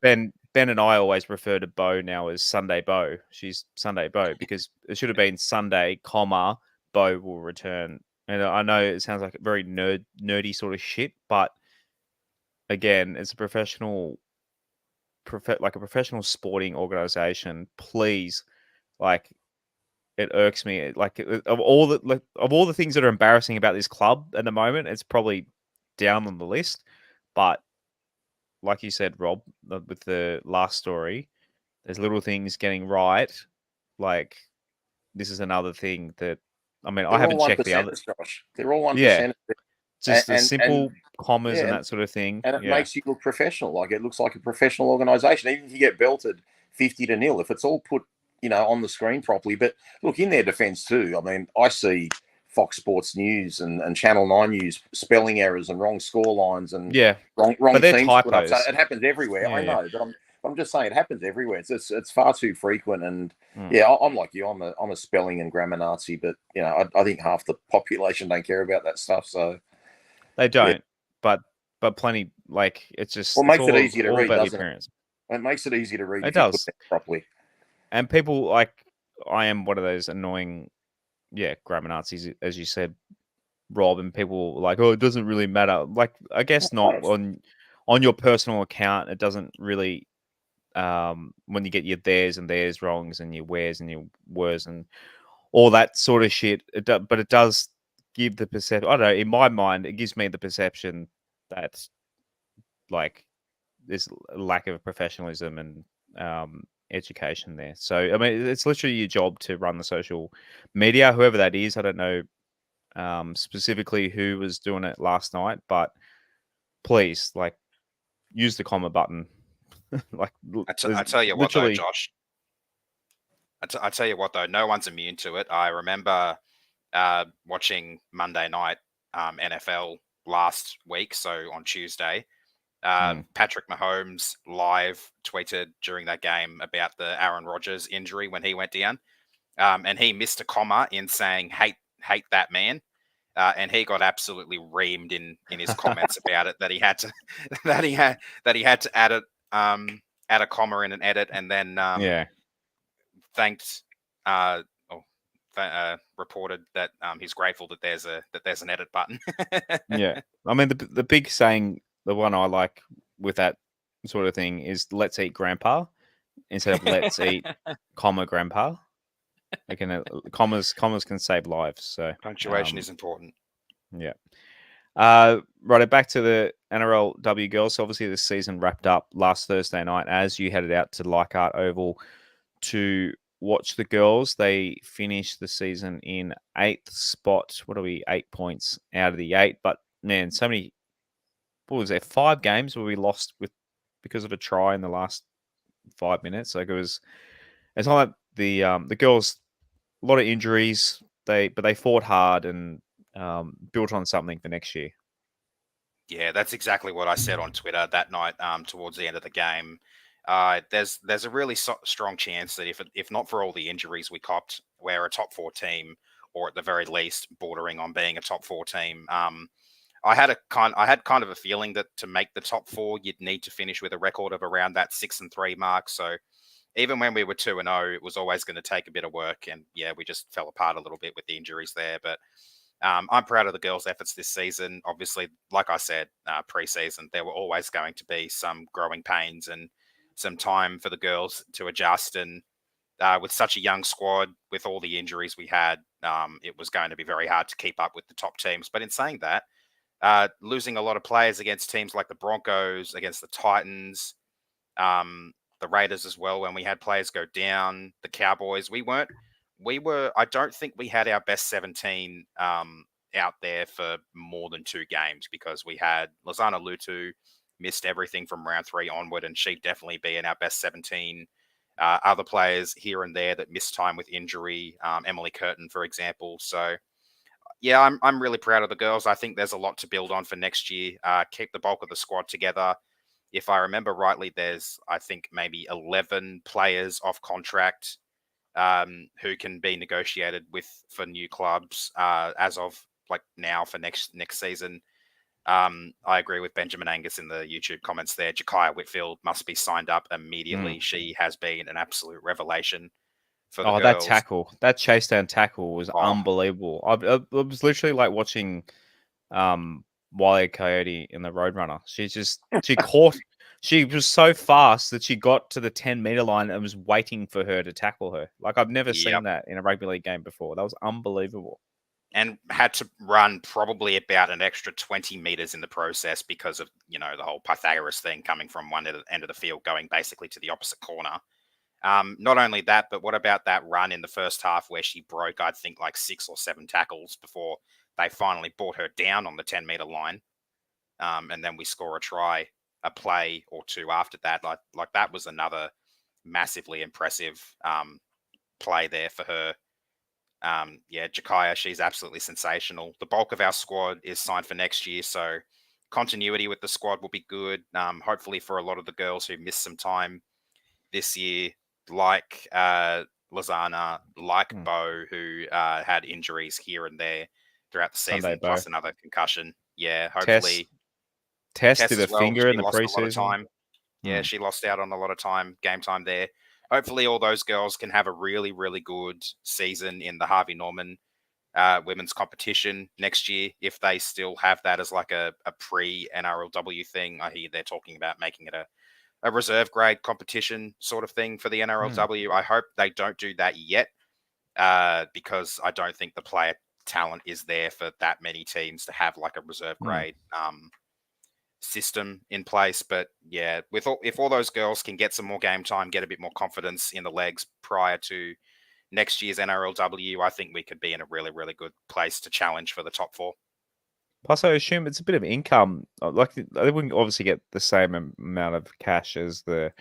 Ben and I always refer to Bo now as Sunday Bo. She's Sunday Bo because it should have been Sunday, comma, Bo will return. And I know it sounds like very nerdy sort of shit, but again, it's a professional sporting organization. Please, like, it irks me. Like, of all the things that are embarrassing about this club at the moment, it's probably down on the list. But like you said, Rob, with the last story, there's little things getting right. Like, this is another thing that, I mean, I haven't checked the other. Josh. They're all 1%. Yeah, just the and simple commas and yeah, that sort of thing. And it makes you look professional. Like, it looks like a professional organisation. Even if you get belted 50-0, if it's all put, on the screen properly. But look, in their defence too, I mean, I see Fox Sports News and Channel 9 News spelling errors and wrong score lines and wrong but they're teams. typos. So it happens everywhere. Yeah, I know, but I'm just saying it happens everywhere. It's far too frequent. And I'm like you. I'm a spelling and grammar Nazi, but I think half the population don't care about that stuff. So they don't. Yeah. But plenty, like, it's just it makes it easier to read, doesn't it? It makes it easier to read. It does properly. And people, like, I am one of those annoying, grammar Nazis, as you said, Rob, and people like, oh, it doesn't really matter. Like, I guess not on your personal account. It doesn't really, when you get your theirs and theirs wrongs and your wheres and your wers and all that sort of shit. But it does give the perception. I don't know. In my mind, it gives me the perception that, like, there's a lack of professionalism and education there. So, I mean, it's literally your job to run the social media, whoever that is. I don't know specifically who was doing it last night, but please, like, use the comma button. Like, I tell you what, though, Josh. I tell you what, though, no one's immune to it. I remember watching Monday night NFL last week, so on Tuesday. Patrick Mahomes live tweeted during that game about the Aaron Rodgers injury when he went down, and he missed a comma in saying hate that man, and he got absolutely reamed in his comments about it, that he had to add a comma in an edit, and then thanked reported that he's grateful that there's an edit button. Yeah, I mean, the big saying, the one I like with that sort of thing, is "Let's eat grandpa" instead of "Let's eat, comma, grandpa." Like, commas can save lives. So punctuation is important. Yeah. Right, back to the NRLW girls. So obviously, this season wrapped up last Thursday night as you headed out to Leichhardt Oval to watch the girls. They finished the season in 8th spot. What are we? 8 points out of the 8. But man, so many. What was there? 5 games where we lost because of a try in the last 5 minutes. Like it's not like the girls. A lot of injuries. But they fought hard and built on something for next year. Yeah, that's exactly what I said on Twitter that night. Towards the end of the game, there's a really strong chance that if not for all the injuries we copped, we're a top 4 team, or at the very least bordering on being a top 4 team. I had kind of a feeling that to make the top 4, you'd need to finish with a record of around that 6-3 mark. So even when we were 2-0, it was always going to take a bit of work, and yeah, we just fell apart a little bit with the injuries there, but. I'm proud of the girls' efforts this season. Obviously, like I said, pre-season, there were always going to be some growing pains and some time for the girls to adjust. And with such a young squad, with all the injuries we had, it was going to be very hard to keep up with the top teams. But in saying that, losing a lot of players against teams like the Broncos, against the Titans, the Raiders as well, when we had players go down, the Cowboys, I don't think we had our best 17 out there for more than 2 games, because we had Lozana Lutu missed everything from round 3 onward, and she'd definitely be in our best 17. Other players here and there that missed time with injury, Emily Curtin, for example. So, yeah, I'm really proud of the girls. I think there's a lot to build on for next year. Keep the bulk of the squad together. If I remember rightly, there's, I think, maybe 11 players off contract who can be negotiated with for new clubs as of like now for next season. I agree with Benjamin Angus in the YouTube comments there. Cheika Whitfield must be signed up immediately. She has been an absolute revelation for the girls. That chase down tackle was unbelievable. I was literally like watching Wile E. Coyote in the Roadrunner. She was so fast that she got to the 10-meter line and was waiting for her to tackle her. Like, I've never seen that in a rugby league game before. That was unbelievable. And had to run probably about an extra 20 meters in the process because of, the whole Pythagoras thing coming from one end of the field going basically to the opposite corner. Not only that, but what about that run in the first half where she broke, I think, like 6 or 7 tackles before they finally brought her down on the 10-meter line. And then we score a play or 2 after that. Like that was another massively impressive play there for her. Cheika, she's absolutely sensational. The bulk of our squad is signed for next year, so continuity with the squad will be good. Hopefully for a lot of the girls who missed some time this year, like Lozana, like Bo, who had injuries here and there throughout the season, plus another concussion. Yeah, hopefully. Tess did a finger in the preseason. Yeah, she lost out on a lot of game time there. Hopefully all those girls can have a really, really good season in the Harvey Norman women's competition next year, if they still have that as like a pre-NRLW thing. I hear they're talking about making it a reserve grade competition sort of thing for the NRLW. I hope they don't do that yet, because I don't think the player talent is there for that many teams to have like a reserve grade system in place. But yeah, if all those girls can get some more game time, get a bit more confidence in the legs prior to next year's NRLW, I think we could be in a really, really good place to challenge for the top 4. Plus, I assume it's a bit of income. Like, they wouldn't obviously get the same amount of cash as the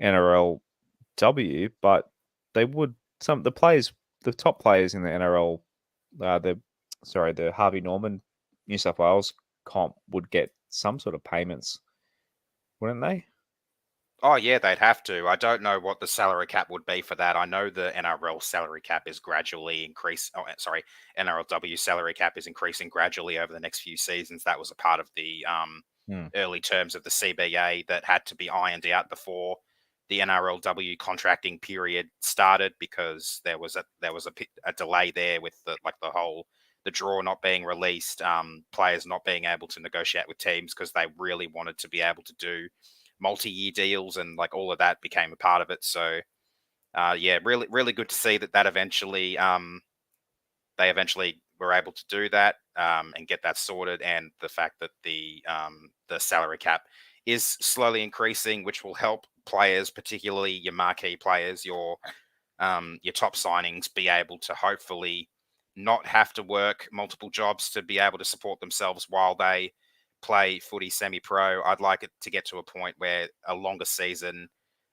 NRLW, but they would. The top players in the NRL, the Harvey Norman New South Wales comp would get some sort of payments, wouldn't they? Oh, yeah, they'd have to. I don't know what the salary cap would be for that. I know the NRL salary cap is gradually NRLW salary cap is increasing gradually over the next few seasons. That was a part of the early terms of the CBA that had to be ironed out before the NRLW contracting period started, because there was a delay there with the draw not being released, players not being able to negotiate with teams because they really wanted to be able to do multi-year deals, and like all of that became a part of it. So really, really good to see that eventually they eventually were able to do that and get that sorted, and the fact that the salary cap is slowly increasing, which will help players, particularly your marquee players, your your top signings be able to hopefully not have to work multiple jobs to be able to support themselves while they play footy semi-pro. I'd like it to get to a point where a longer season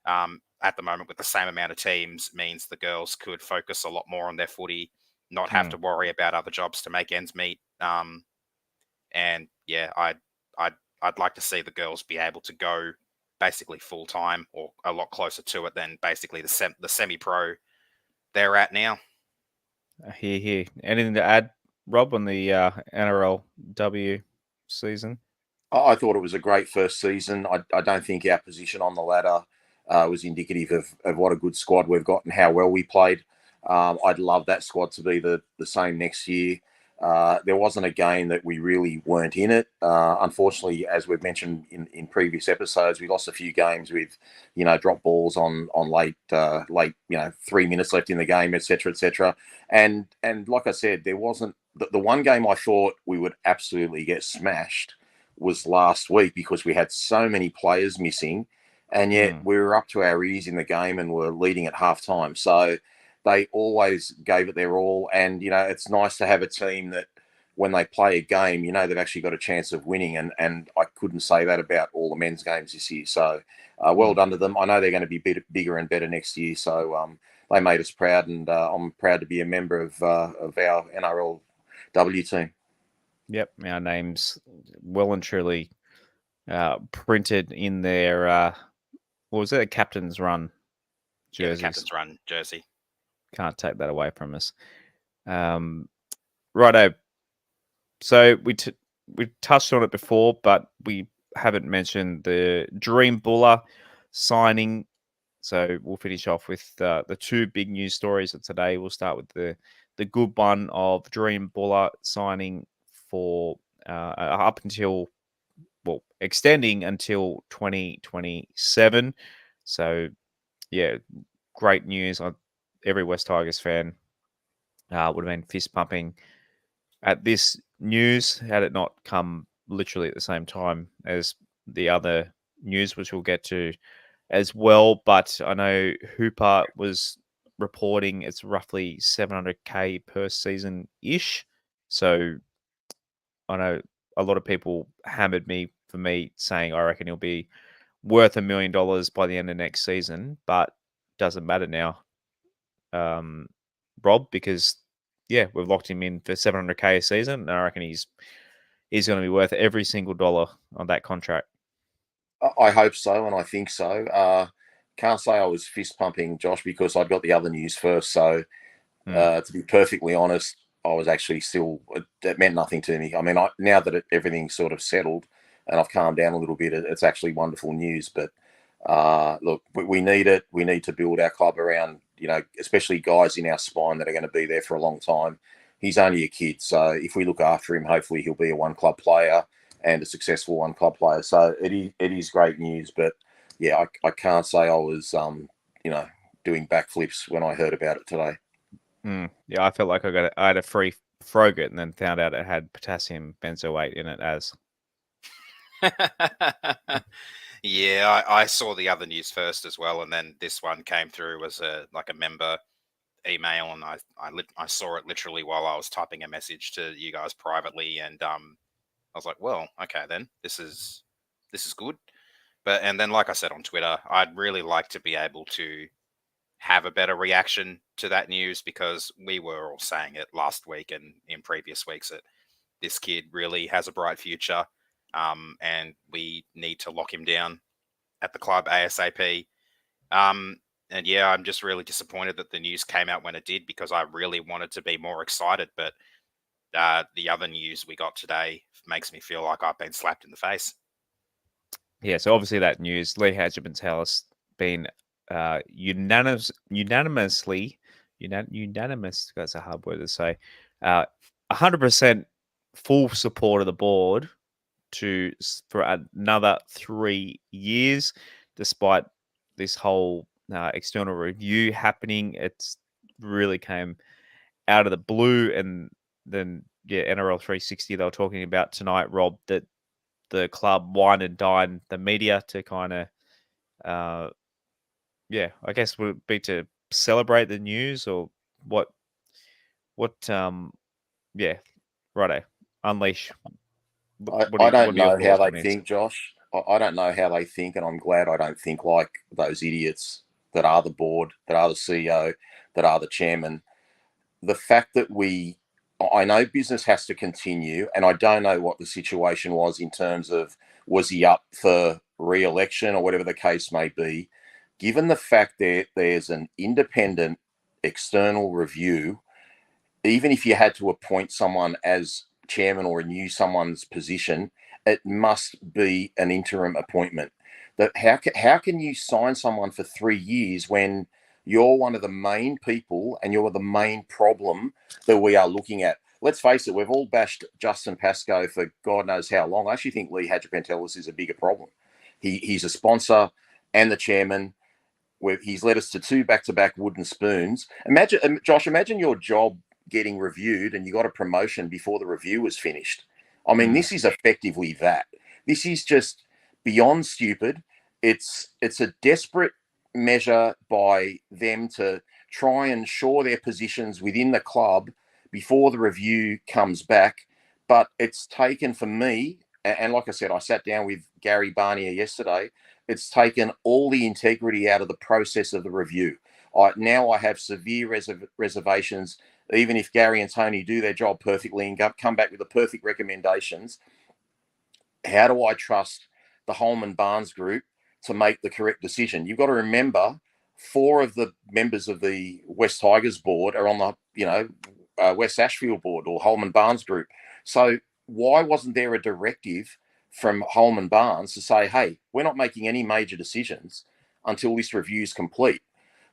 at the moment with the same amount of teams means the girls could focus a lot more on their footy, not have to worry about other jobs to make ends meet. And yeah, I'd like to see the girls be able to go basically full time or a lot closer to it than basically the semi-pro they're at now. Here. Anything to add, Rob, on the NRLW season? I thought it was a great first season. I don't think our position on the ladder was indicative of what a good squad we've got and how well we played. I'd love that squad to be the same next year. There wasn't a game that we really weren't in it. Unfortunately, as we've mentioned in previous episodes, we lost a few games with, drop balls on late, 3 minutes left in the game, etc., etc. And like I said, there wasn't the one game I thought we would absolutely get smashed was last week because we had so many players missing, and yet we were up to our ears in the game and were leading at halftime. So they always gave it their all. And, it's nice to have a team that when they play a game, they've actually got a chance of winning. And I couldn't say that about all the men's games this year. So well done to them. I know they're going to be bigger and better next year. So they made us proud, and I'm proud to be a member of our NRLW team. Yep, our name's well and truly printed in their, what was it, a captain's run jerseys. Yeah, captain's run jersey. Can't take that away from us. Righto. So we touched on it before, but we haven't mentioned the Jahream Bula signing. So we'll finish off with the two big news stories of today. We'll start with the good one of Jahream Bula signing for extending until 2027. So yeah, great news. Every West Tigers fan would have been fist pumping at this news had it not come literally at the same time as the other news, which we'll get to as well. But I know Hooper was reporting it's roughly $700K per season ish. So I know a lot of people hammered me for me saying I reckon he'll be worth $1 million by the end of next season, but doesn't matter now, Rob, because we've locked him in for $700K a season, and I reckon he's going to be worth every single dollar on that contract. I hope so, and I think so. Can't say I was fist pumping, Josh, because I'd got the other news first. So to be perfectly honest, I was actually still, it meant nothing to me. I mean, now that everything's sort of settled and I've calmed down a little bit, it's actually wonderful news. But look, we need it. We need to build our club around, especially guys in our spine that are going to be there for a long time. He's only a kid. So if we look after him, hopefully he'll be a one-club player and a successful one-club player. So it is great news. But, yeah, I can't say I was, doing backflips when I heard about it today. Yeah, I felt like I had a free Frogut and then found out it had potassium benzoate in it as. Yeah, I saw the other news first as well, and then this one came through as a member email, and I saw it literally while I was typing a message to you guys privately, and I was like, well, okay, then this is good. And then, like I said on Twitter, I'd really like to be able to have a better reaction to that news, because we were all saying it last week and in previous weeks that this kid really has a bright future, and we need to lock him down at the club ASAP. And yeah, I'm just really disappointed that the news came out when it did, because I really wanted to be more excited. But the other news we got today makes me feel like I've been slapped in the face. Yeah, so obviously that news, Lee Hagipantelis been unanimous, that's a hard word to say, 100% full support of the board for another 3 years, despite this whole external review happening. It's really came out of the blue. And then NRL 360 they were talking about tonight, Rob, that the club wine and dine the media to kind of I guess would be to celebrate the news or what? Yeah, righto. Unleash. I don't what are your know how thoughts, they Bunnies? think, Josh. I don't know how they think, and I'm glad I don't think like those idiots that are the board, that are the CEO, that are the chairman. The fact that I know business has to continue, and I don't know what the situation was in terms of was he up for re-election or whatever the case may be. Given the fact that there's an independent external review, even if you had to appoint someone as chairman or renew someone's position, it must be an interim appointment. That how can you sign someone for 3 years when you're one of the main people and you're the main problem that we are looking at? Let's face it, we've all bashed Justin Pascoe for God knows how long. I actually think Lee Hagipantelis is a bigger problem. He's a sponsor and the chairman. He's led us to 2 back-to-back wooden spoons. Imagine, Josh, imagine your job getting reviewed and you got a promotion before the review was finished. I mean, this is effectively that. This is just beyond stupid. It's a desperate measure by them to try and shore their positions within the club before the review comes back. But it's taken for me, and like I said, I sat down with Gary Barnier yesterday. It's taken all the integrity out of the process of the review. Now I have severe reservations. Even if Gary and Tony do their job perfectly and come back with the perfect recommendations, how do I trust the Holman Barnes group to make the correct decision? You've got to remember 4 of the members of the West Tigers board are on the West Ashfield board or Holman Barnes group. So why wasn't there a directive from Holman Barnes to say, hey, we're not making any major decisions until this review is complete?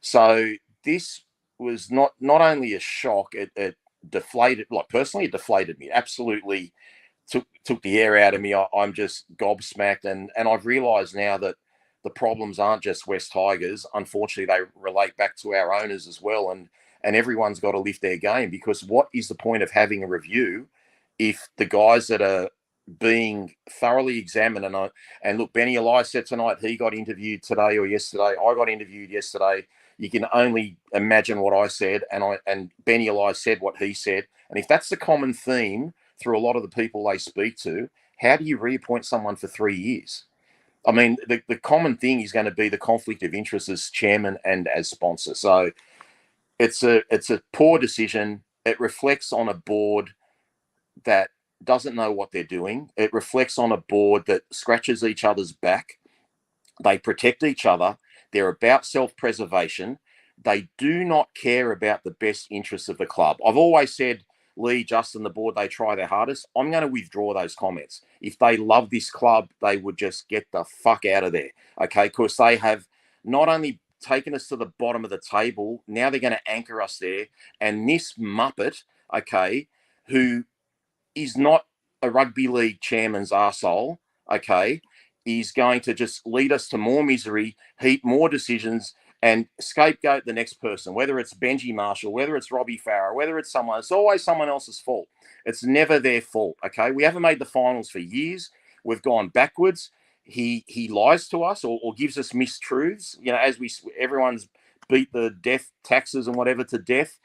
So this was not only a shock, it deflated, like personally, it deflated me. Absolutely took the air out of me. I'm just gobsmacked. And I've realised now that the problems aren't just West Tigers. Unfortunately, they relate back to our owners as well. And everyone's got to lift their game, because what is the point of having a review if the guys that are being thoroughly examined, and look, Benny Elias said tonight he got interviewed today or yesterday. I got interviewed yesterday. You can only imagine what I said, and Benny Elias said what he said. And if that's the common theme through a lot of the people they speak to, how do you reappoint someone for 3 years? I mean, the common thing is going to be the conflict of interest as chairman and as sponsor. So it's a poor decision. It reflects on a board that doesn't know what they're doing. It reflects on a board that scratches each other's back. They protect each other. They're about self-preservation. They do not care about the best interests of the club. I've always said, Lee, Justin, the board, they try their hardest. I'm going to withdraw those comments. If they love this club, they would just get the fuck out of there, okay? Because they have not only taken us to the bottom of the table, now they're going to anchor us there. And this muppet, okay, who is not a rugby league chairman's arsehole, okay, is going to just lead us to more misery, heap more decisions, and scapegoat the next person, whether it's Benji Marshall, whether it's Robbie Farah, whether it's someone. It's always someone else's fault. It's never their fault, okay? We haven't made the finals for years. We've gone backwards. He lies to us or gives us mistruths, you know, as everyone's beat the death taxes and whatever to death.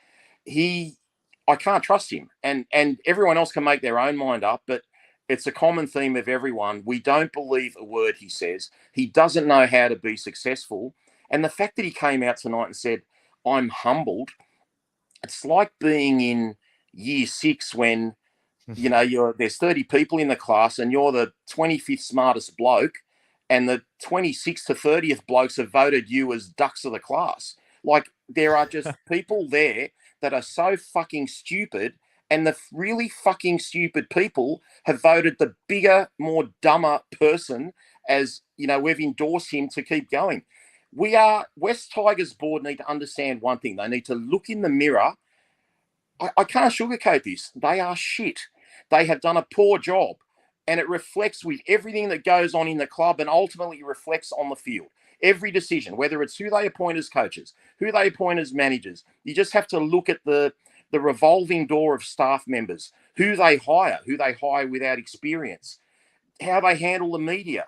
I can't trust him. And everyone else can make their own mind up, but it's a common theme of everyone. We don't believe a word he says. He doesn't know how to be successful. And the fact that he came out tonight and said, I'm humbled, it's like being in year 6 when, you know, there's 30 people in the class and you're the 25th smartest bloke, and the 26th to 30th blokes have voted you as ducks of the class. Like, there are just people there that are so fucking stupid, and the really fucking stupid people have voted the bigger, more dumber person as, you know, we've endorsed him to keep going. West Tigers board need to understand one thing. They need to look in the mirror. I can't sugarcoat this. They are shit. They have done a poor job, and it reflects with everything that goes on in the club, and ultimately reflects on the field. Every decision, whether it's who they appoint as coaches, who they appoint as managers, you just have to look at the revolving door of staff members, who they hire without experience, how they handle the media.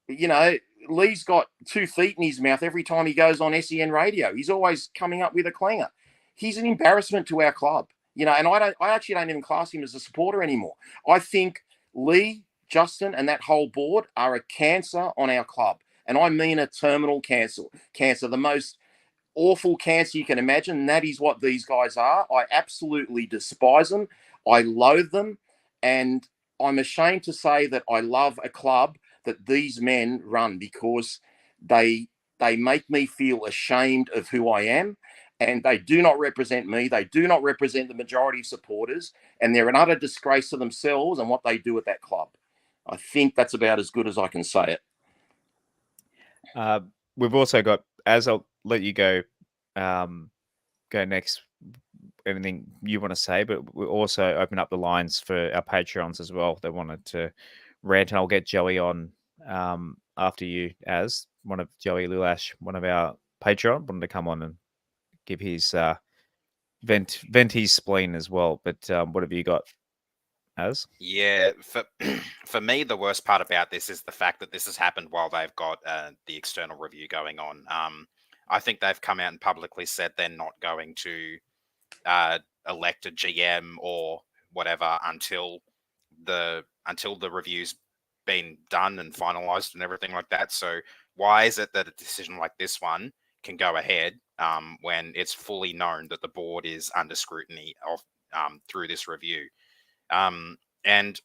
You know, Lee's got 2 feet in his mouth every time he goes on SEN radio. He's always coming up with a clanger. He's an embarrassment to our club, and I actually don't even class him as a supporter anymore. I think Lee, Justin, and that whole board are a cancer on our club, and I mean a terminal cancer, the most awful cancer you can imagine. And that is what these guys are. I absolutely despise them. I loathe them, and I'm ashamed to say that I love a club that these men run, because they make me feel ashamed of who I am, and they do not represent me. They do not represent the majority of supporters, and they're an utter disgrace to themselves and what they do at that club. I think that's about as good as I can say it. We've also got, as I'll let you go next, anything you want to say, but we also open up the lines for our Patreons as well. They wanted to rant, and I'll get Joey on after you, as one of Joey Lulash, one of our Patreon, wanted to come on and give his vent his spleen as well. But what have you got, as? Yeah, for me, the worst part about this is the fact that this has happened while they've got the external review going on. I think they've come out and publicly said they're not going to elect a GM or whatever until the review's been done and finalized and everything like that. So why is it that a decision like this one can go ahead when it's fully known that the board is under scrutiny of through this review? And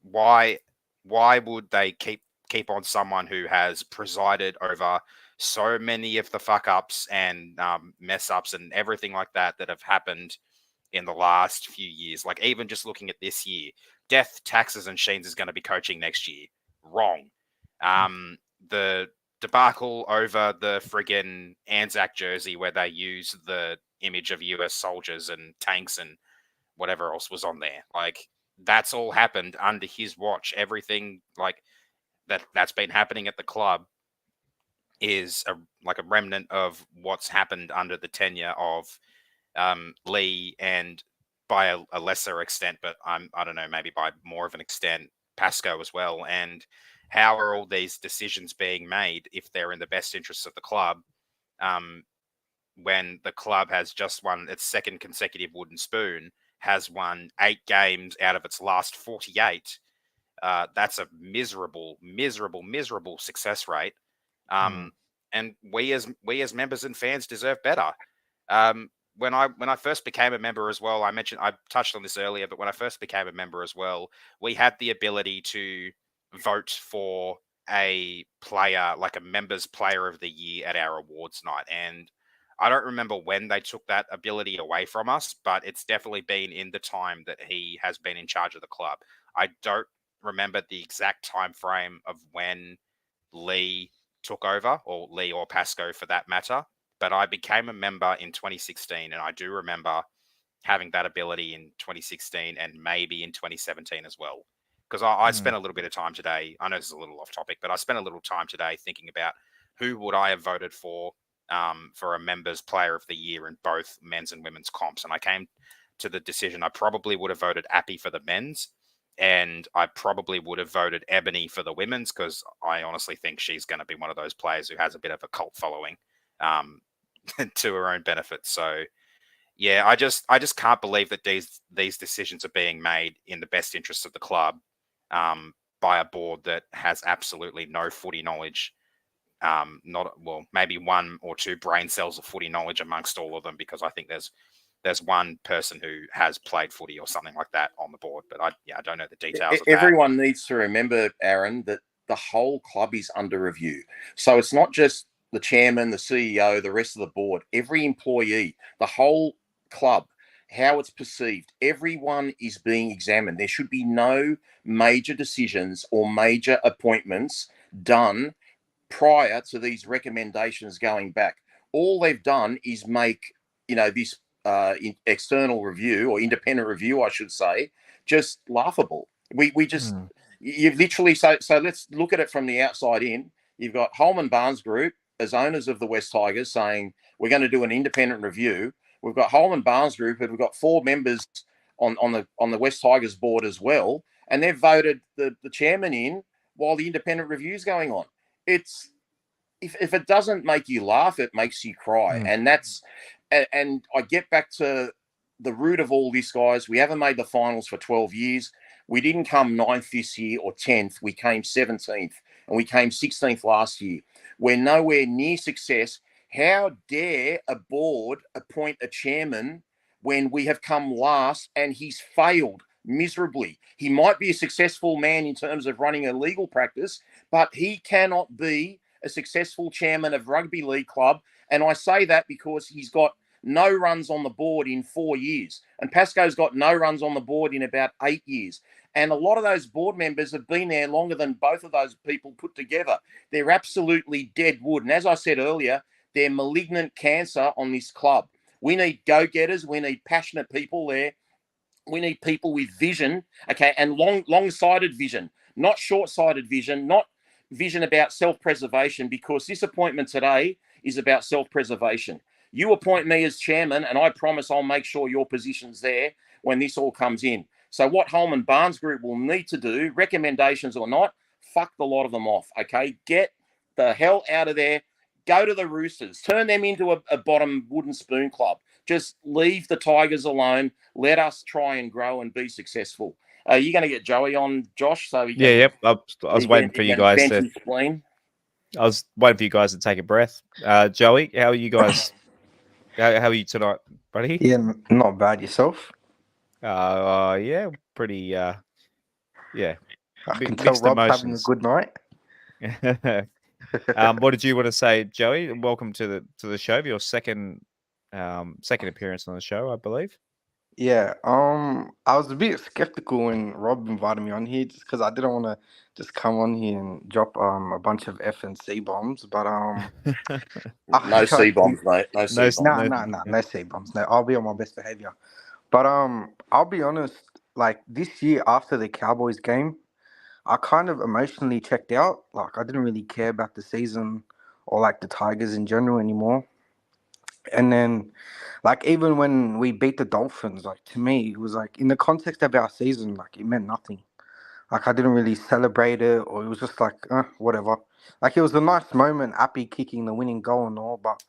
why would they keep on someone who has presided over so many of the fuck ups and mess ups and everything like that have happened in the last few years? Like, even just looking at this year, Death, Taxes and Sheens is going to be coaching next year. Wrong. The debacle over the friggin' Anzac jersey where they use the image of US soldiers and tanks and whatever else was on there. Like, that's all happened under his watch. Everything like that's been happening at the club is a remnant of what's happened under the tenure of Lee, and by a lesser extent, but I don't know, maybe by more of an extent, Pascoe as well. And how are all these decisions being made if they're in the best interests of the club, when the club has just won its second consecutive wooden spoon, has won 8 games out of its last 48? That's a miserable success rate. And we as members and fans deserve better. When I first became a member as well, I touched on this earlier, but when I first became a member as well, we had the ability to vote for a player, like a members player of the year, at our awards night. And I don't remember when they took that ability away from us, but it's definitely been in the time that he has been in charge of the club. I don't remember the exact time frame of when Lee took over, or Lee or Pascoe for that matter, but I became a member in 2016, and I do remember having that ability in 2016 and maybe in 2017 as well. Because I spent a little bit of time today, I know this is a little off topic, but I spent a little time today thinking about who would I have voted for a members player of the year in both men's and women's comps. And I came to the decision I probably would have voted Appy for the men's, and I probably would have voted Ebony for the women's, because I honestly think she's going to be one of those players who has a bit of a cult following to her own benefit. So yeah, I just can't believe that these decisions are being made in the best interests of the club by a board that has absolutely no footy knowledge. Maybe 1 or 2 brain cells of footy knowledge amongst all of them, because I think there's one person who has played footy or something like that on the board, but I don't know the details of that. Everyone needs to remember, Aaron, that the whole club is under review. So it's not just the chairman, the CEO, the rest of the board, every employee, the whole club, how it's perceived. Everyone is being examined. There should be no major decisions or major appointments done prior to these recommendations going back. All they've done is make, this external review, or independent review, I should say, just laughable. You've literally, so let's look at it from the outside in. You've got Holman Barnes Group as owners of the West Tigers saying, we're going to do an independent review. We've got Holman Barnes Group, and we've got 4 members on the West Tigers board as well, and they've voted the chairman in while the independent review is going on. it's if it doesn't make you laugh, it makes you cry. And I get back to the root of all this, guys. We haven't made the finals for 12 years. We didn't come 9th this year or 10th. We came 17th, and we came 16th last year. We're nowhere near success. How dare a board appoint a chairman when we have come last and he's failed miserably? He might be a successful man in terms of running a legal practice, but he cannot be a successful chairman of rugby league club. And I say that because he's got no runs on the board in 4 years. And Pasco's got no runs on the board in about 8 years. And a lot of those board members have been there longer than both of those people put together. They're absolutely dead wood. And as I said earlier, they're malignant cancer on this club. We need go-getters. We need passionate people there. We need people with vision, okay, and long-sighted vision, not short-sighted vision, not vision about self-preservation, because this appointment today is about self-preservation. You appoint me as chairman, and I promise I'll make sure your position's there when this all comes in. So what Holman Barnes Group will need to do, recommendations or not, fuck the lot of them off, okay? Get the hell out of there. Go to the Roosters. Turn them into a bottom wooden spoon club. Just leave the Tigers alone. Let us try and grow and be successful. Are you going to get Joey on, Josh? So I was waiting for you guys to. I was waiting for you guys to take a breath. Joey, how are you guys? How are you tonight, buddy? Yeah, not bad. Yourself? Yeah, pretty. Yeah. I can tell Rob's having a good night. What did you want to say, Joey? Welcome to the show. Your second appearance on the show, I believe. Yeah. I was a bit skeptical when Rob invited me on here, just because I didn't want to just come on here and drop a bunch of F and C bombs, but no C bombs, mate. No C bombs. No C bombs. No, I'll be on my best behavior. But I'll be honest. Like this year after the Cowboys game, I kind of emotionally checked out. Like I didn't really care about the season or like the Tigers in general anymore. And then, like, even when we beat the Dolphins, like, to me, it was like, in the context of our season, like, it meant nothing. Like, I didn't really celebrate it, or it was just like, whatever. Like, it was a nice moment, Appy kicking the winning goal and all, but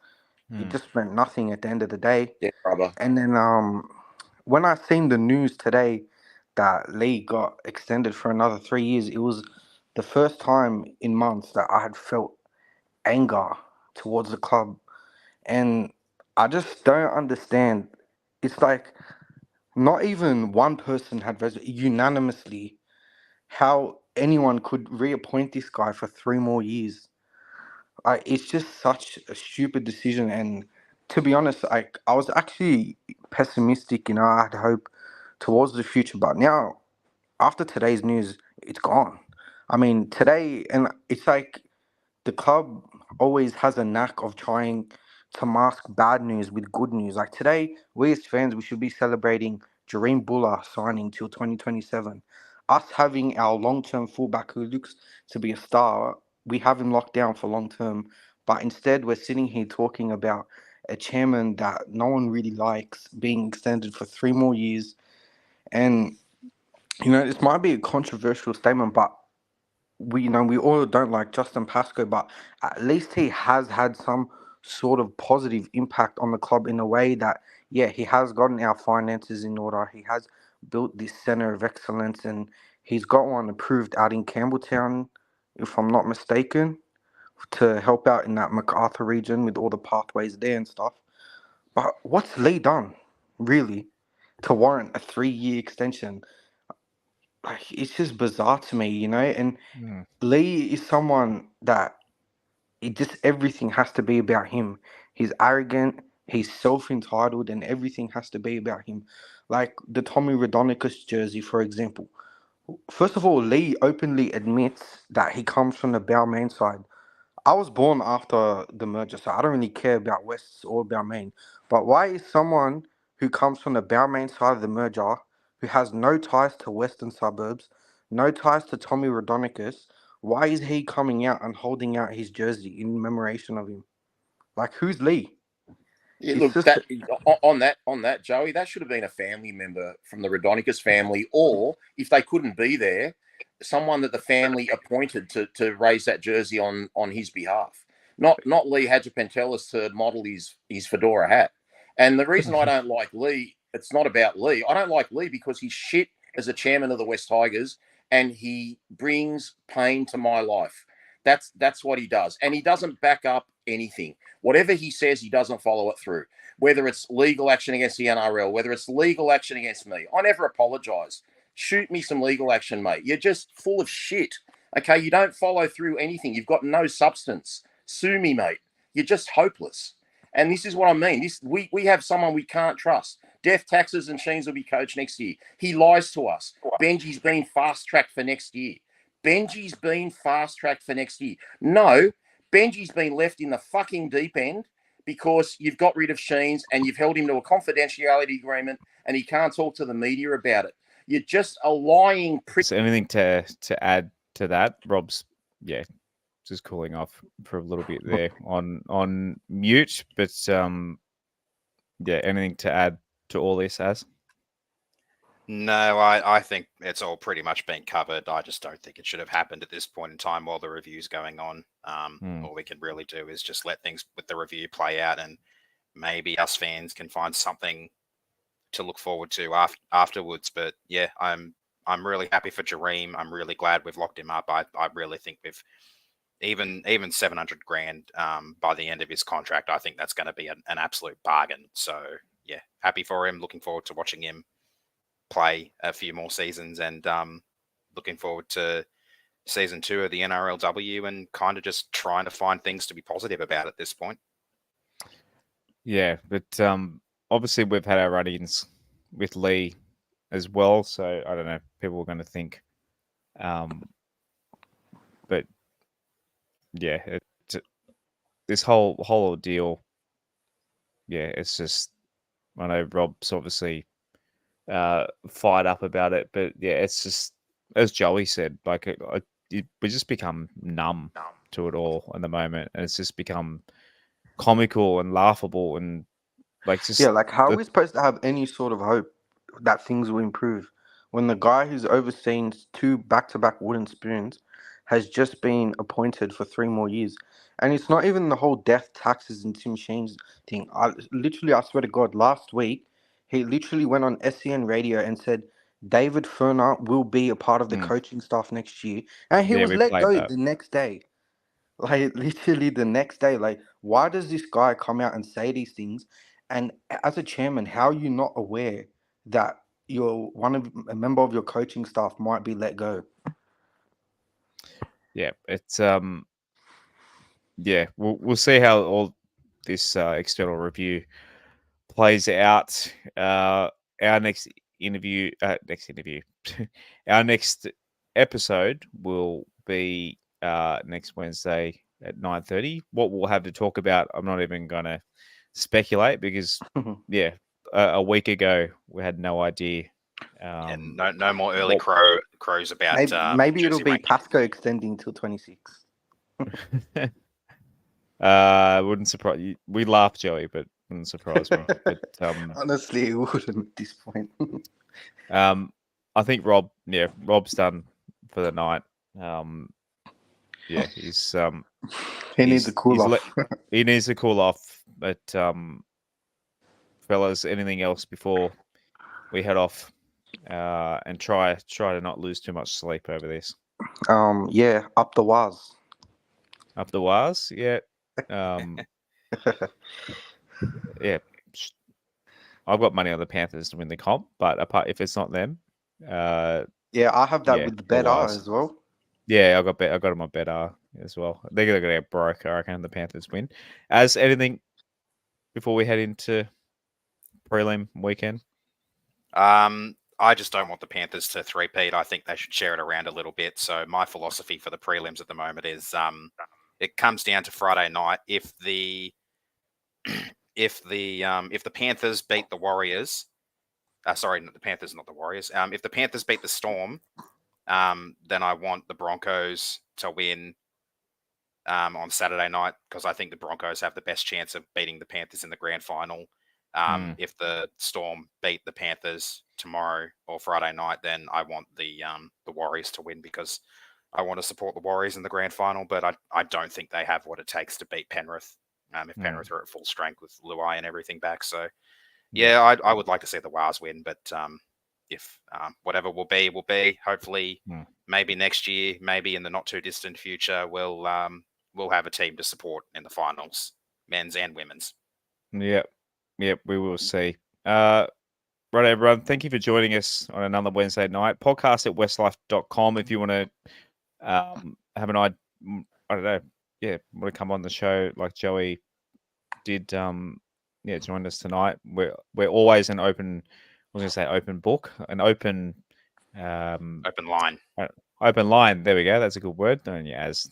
it just meant nothing at the end of the day. Yeah, brother. And then, when I seen the news today that Lee got extended for another 3 years, it was the first time in months that I had felt anger towards the club. And I just don't understand. It's like not even one person had voted unanimously how anyone could reappoint this guy for 3 more years. It's just such a stupid decision. And to be honest, I was actually pessimistic. I had hope towards the future. But now, after today's news, it's gone. I mean, today, and it's like the club always has a knack of trying to mask bad news with good news. Like today, we as fans, we should be celebrating Jahream Bula signing till 2027. Us having our long-term fullback who looks to be a star, we have him locked down for long-term. But instead, we're sitting here talking about a chairman that no one really likes being extended for 3 more years. And, this might be a controversial statement, but we all don't like Justin Pascoe, but at least he has had some sort of positive impact on the club in a way that, yeah, he has gotten our finances in order. He has built this center of excellence, and he's got one approved out in Campbelltown, if I'm not mistaken, to help out in that MacArthur region with all the pathways there and stuff. But what's Lee done, really, to warrant a 3-year extension? Like, it's just bizarre to me, and Lee is someone that everything has to be about him. He's arrogant, he's self-entitled, and everything has to be about him. Like the Tommy Raudonikis jersey, for example. First of all, Lee openly admits that he comes from the Balmain side. I was born after the merger, so I don't really care about Wests or Balmain. But why is someone who comes from the Balmain side of the merger, who has no ties to Western suburbs, no ties to Tommy Raudonikis, why is he coming out and holding out his jersey in commemoration of him? Like, who's Lee? Yeah, look, on that, Joey, that should have been a family member from the Raudonikis family, or if they couldn't be there, someone that the family appointed to raise that jersey on his behalf. Not Lee Hagipantelis to model his fedora hat. And the reason I don't like Lee, it's not about Lee. I don't like Lee because he's shit as a chairman of the West Tigers, and he brings pain to my life. That's what he does. And he doesn't back up anything. Whatever he says, he doesn't follow it through. Whether it's legal action against the NRL, whether it's legal action against me, I never apologize. Shoot me some legal action, mate. You're just full of shit. Okay, you don't follow through anything. You've got no substance. Sue me, mate. You're just hopeless. And this is what I mean. We have someone we can't trust. Death, Taxes and Sheens will be coach next year. He lies to us. Benji's been fast-tracked for next year. Benji's been fast-tracked for next year. No, Benji's been left in the fucking deep end because you've got rid of Sheens and you've held him to a confidentiality agreement and he can't talk to the media about it. You're just a lying prick. So anything to add to that? Rob's, just cooling off for a little bit there on mute. But, anything to add to all this, as? No, I think it's all pretty much been covered. I just don't think it should have happened at this point in time while the review's going on. All we can really do is just let things with the review play out, and maybe us fans can find something to look forward to afterwards. But yeah, I'm really happy for Jahream. I'm really glad we've locked him up. I really think we've even $700,000 by the end of his contract. I think that's going to be an absolute bargain. So yeah, happy for him. Looking forward to watching him play a few more seasons, and looking forward to season 2 of the NRLW and kind of just trying to find things to be positive about at this point. Yeah, but obviously we've had our run-ins with Lee as well, so I don't know, people are going to think. But yeah, this whole ordeal, it's just, I know Rob's obviously fired up about it, but it's just, as Joey said, like we just become numb to it all in the moment, and it's just become comical and laughable, and like just how are we supposed to have any sort of hope that things will improve when the guy who's overseen 2 back-to-back wooden spoons has just been appointed for 3 more years? And it's not even the whole death, taxes, and Tim Sheens thing. I swear to God, last week he literally went on SEN radio and said David Ferner will be a part of the coaching staff next year, and he was let go the next day. Like, literally the next day. Like, why does this guy come out and say these things? And as a chairman, how are you not aware that a member of your coaching staff might be let go? Yeah, it's we'll see how all this external review plays out. Our next episode will be next Wednesday at 9:30. What we'll have to talk about, I'm not even going to speculate, because a week ago we had no idea. And no more early crows about. Maybe it'll be Pasco extending till 26. Wouldn't surprise you. We laugh, Joey, but wouldn't surprise me. But honestly, it wouldn't at this point. I think Rob's done for the night. He's he needs to cool off. He needs to cool off. But fellas, anything else before we head off and try to not lose too much sleep over this? Up the waz. Up the waz, yeah. I've got money on the Panthers to win the comp, but if it's not them, I have that with the bet R as well. Yeah, I got them on bet R as well. They're going to get broke, I reckon. The Panthers win. As anything before we head into prelim weekend? I just don't want the Panthers to three-peat. I think they should share it around a little bit. So my philosophy for the prelims at the moment is it comes down to Friday night. If the Panthers beat the Warriors, the Panthers, not the Warriors. If the Panthers beat the Storm, then I want the Broncos to win on Saturday night, because I think the Broncos have the best chance of beating the Panthers in the grand final. If the Storm beat the Panthers tomorrow or Friday night, then I want the Warriors to win because I want to support the Warriors in the grand final. But I don't think they have what it takes to beat Penrith. If Penrith are at full strength with Luai and everything back. So, yeah, I would like to see the Wars win, but if whatever will be. Hopefully, maybe next year, maybe in the not too distant future, we'll have a team to support in the finals, men's and women's. Yep, we will see. Right, everyone. Thank you for joining us on another Wednesday night podcast at WestsLife.com. If you want to have an idea, I don't know, want to come on the show like Joey did. Join us tonight. We're always an open. I was going to say open book, an open open line. Open line. There we go. That's a good word. So podcast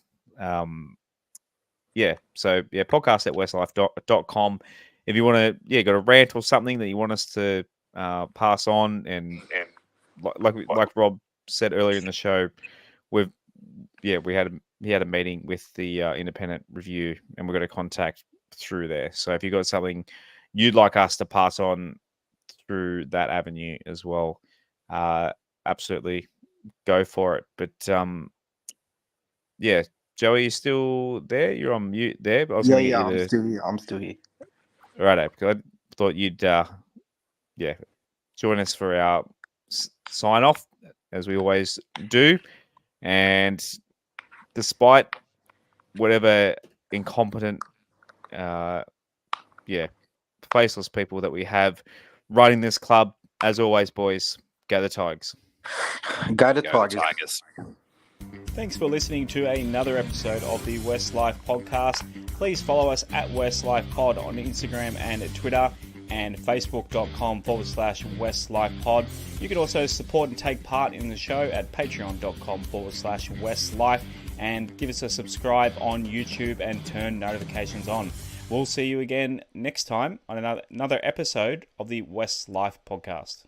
at westlife.com. If you want to, got a rant or something that you want us to pass on, and like Rob said earlier in the show, he had a meeting with the independent review, and we're going to contact through there. So if you've got something you'd like us to pass on through that avenue as well, absolutely go for it. But Joey, you still there? You're on mute there. But I'm still here. Right, because I thought you'd join us for our sign off as we always do. And despite whatever incompetent, faceless people that we have running this club, as always, boys, go the Tigers. Go the Tigers. Thanks for listening to another episode of the WestsLife Podcast. Please follow us at WestsLife Pod on Instagram and Twitter, and facebook.com/WestsLife Pod. You can also support and take part in the show at patreon.com/WestsLife, and give us a subscribe on YouTube and turn notifications on. We'll see you again next time on another episode of the WestsLife Podcast.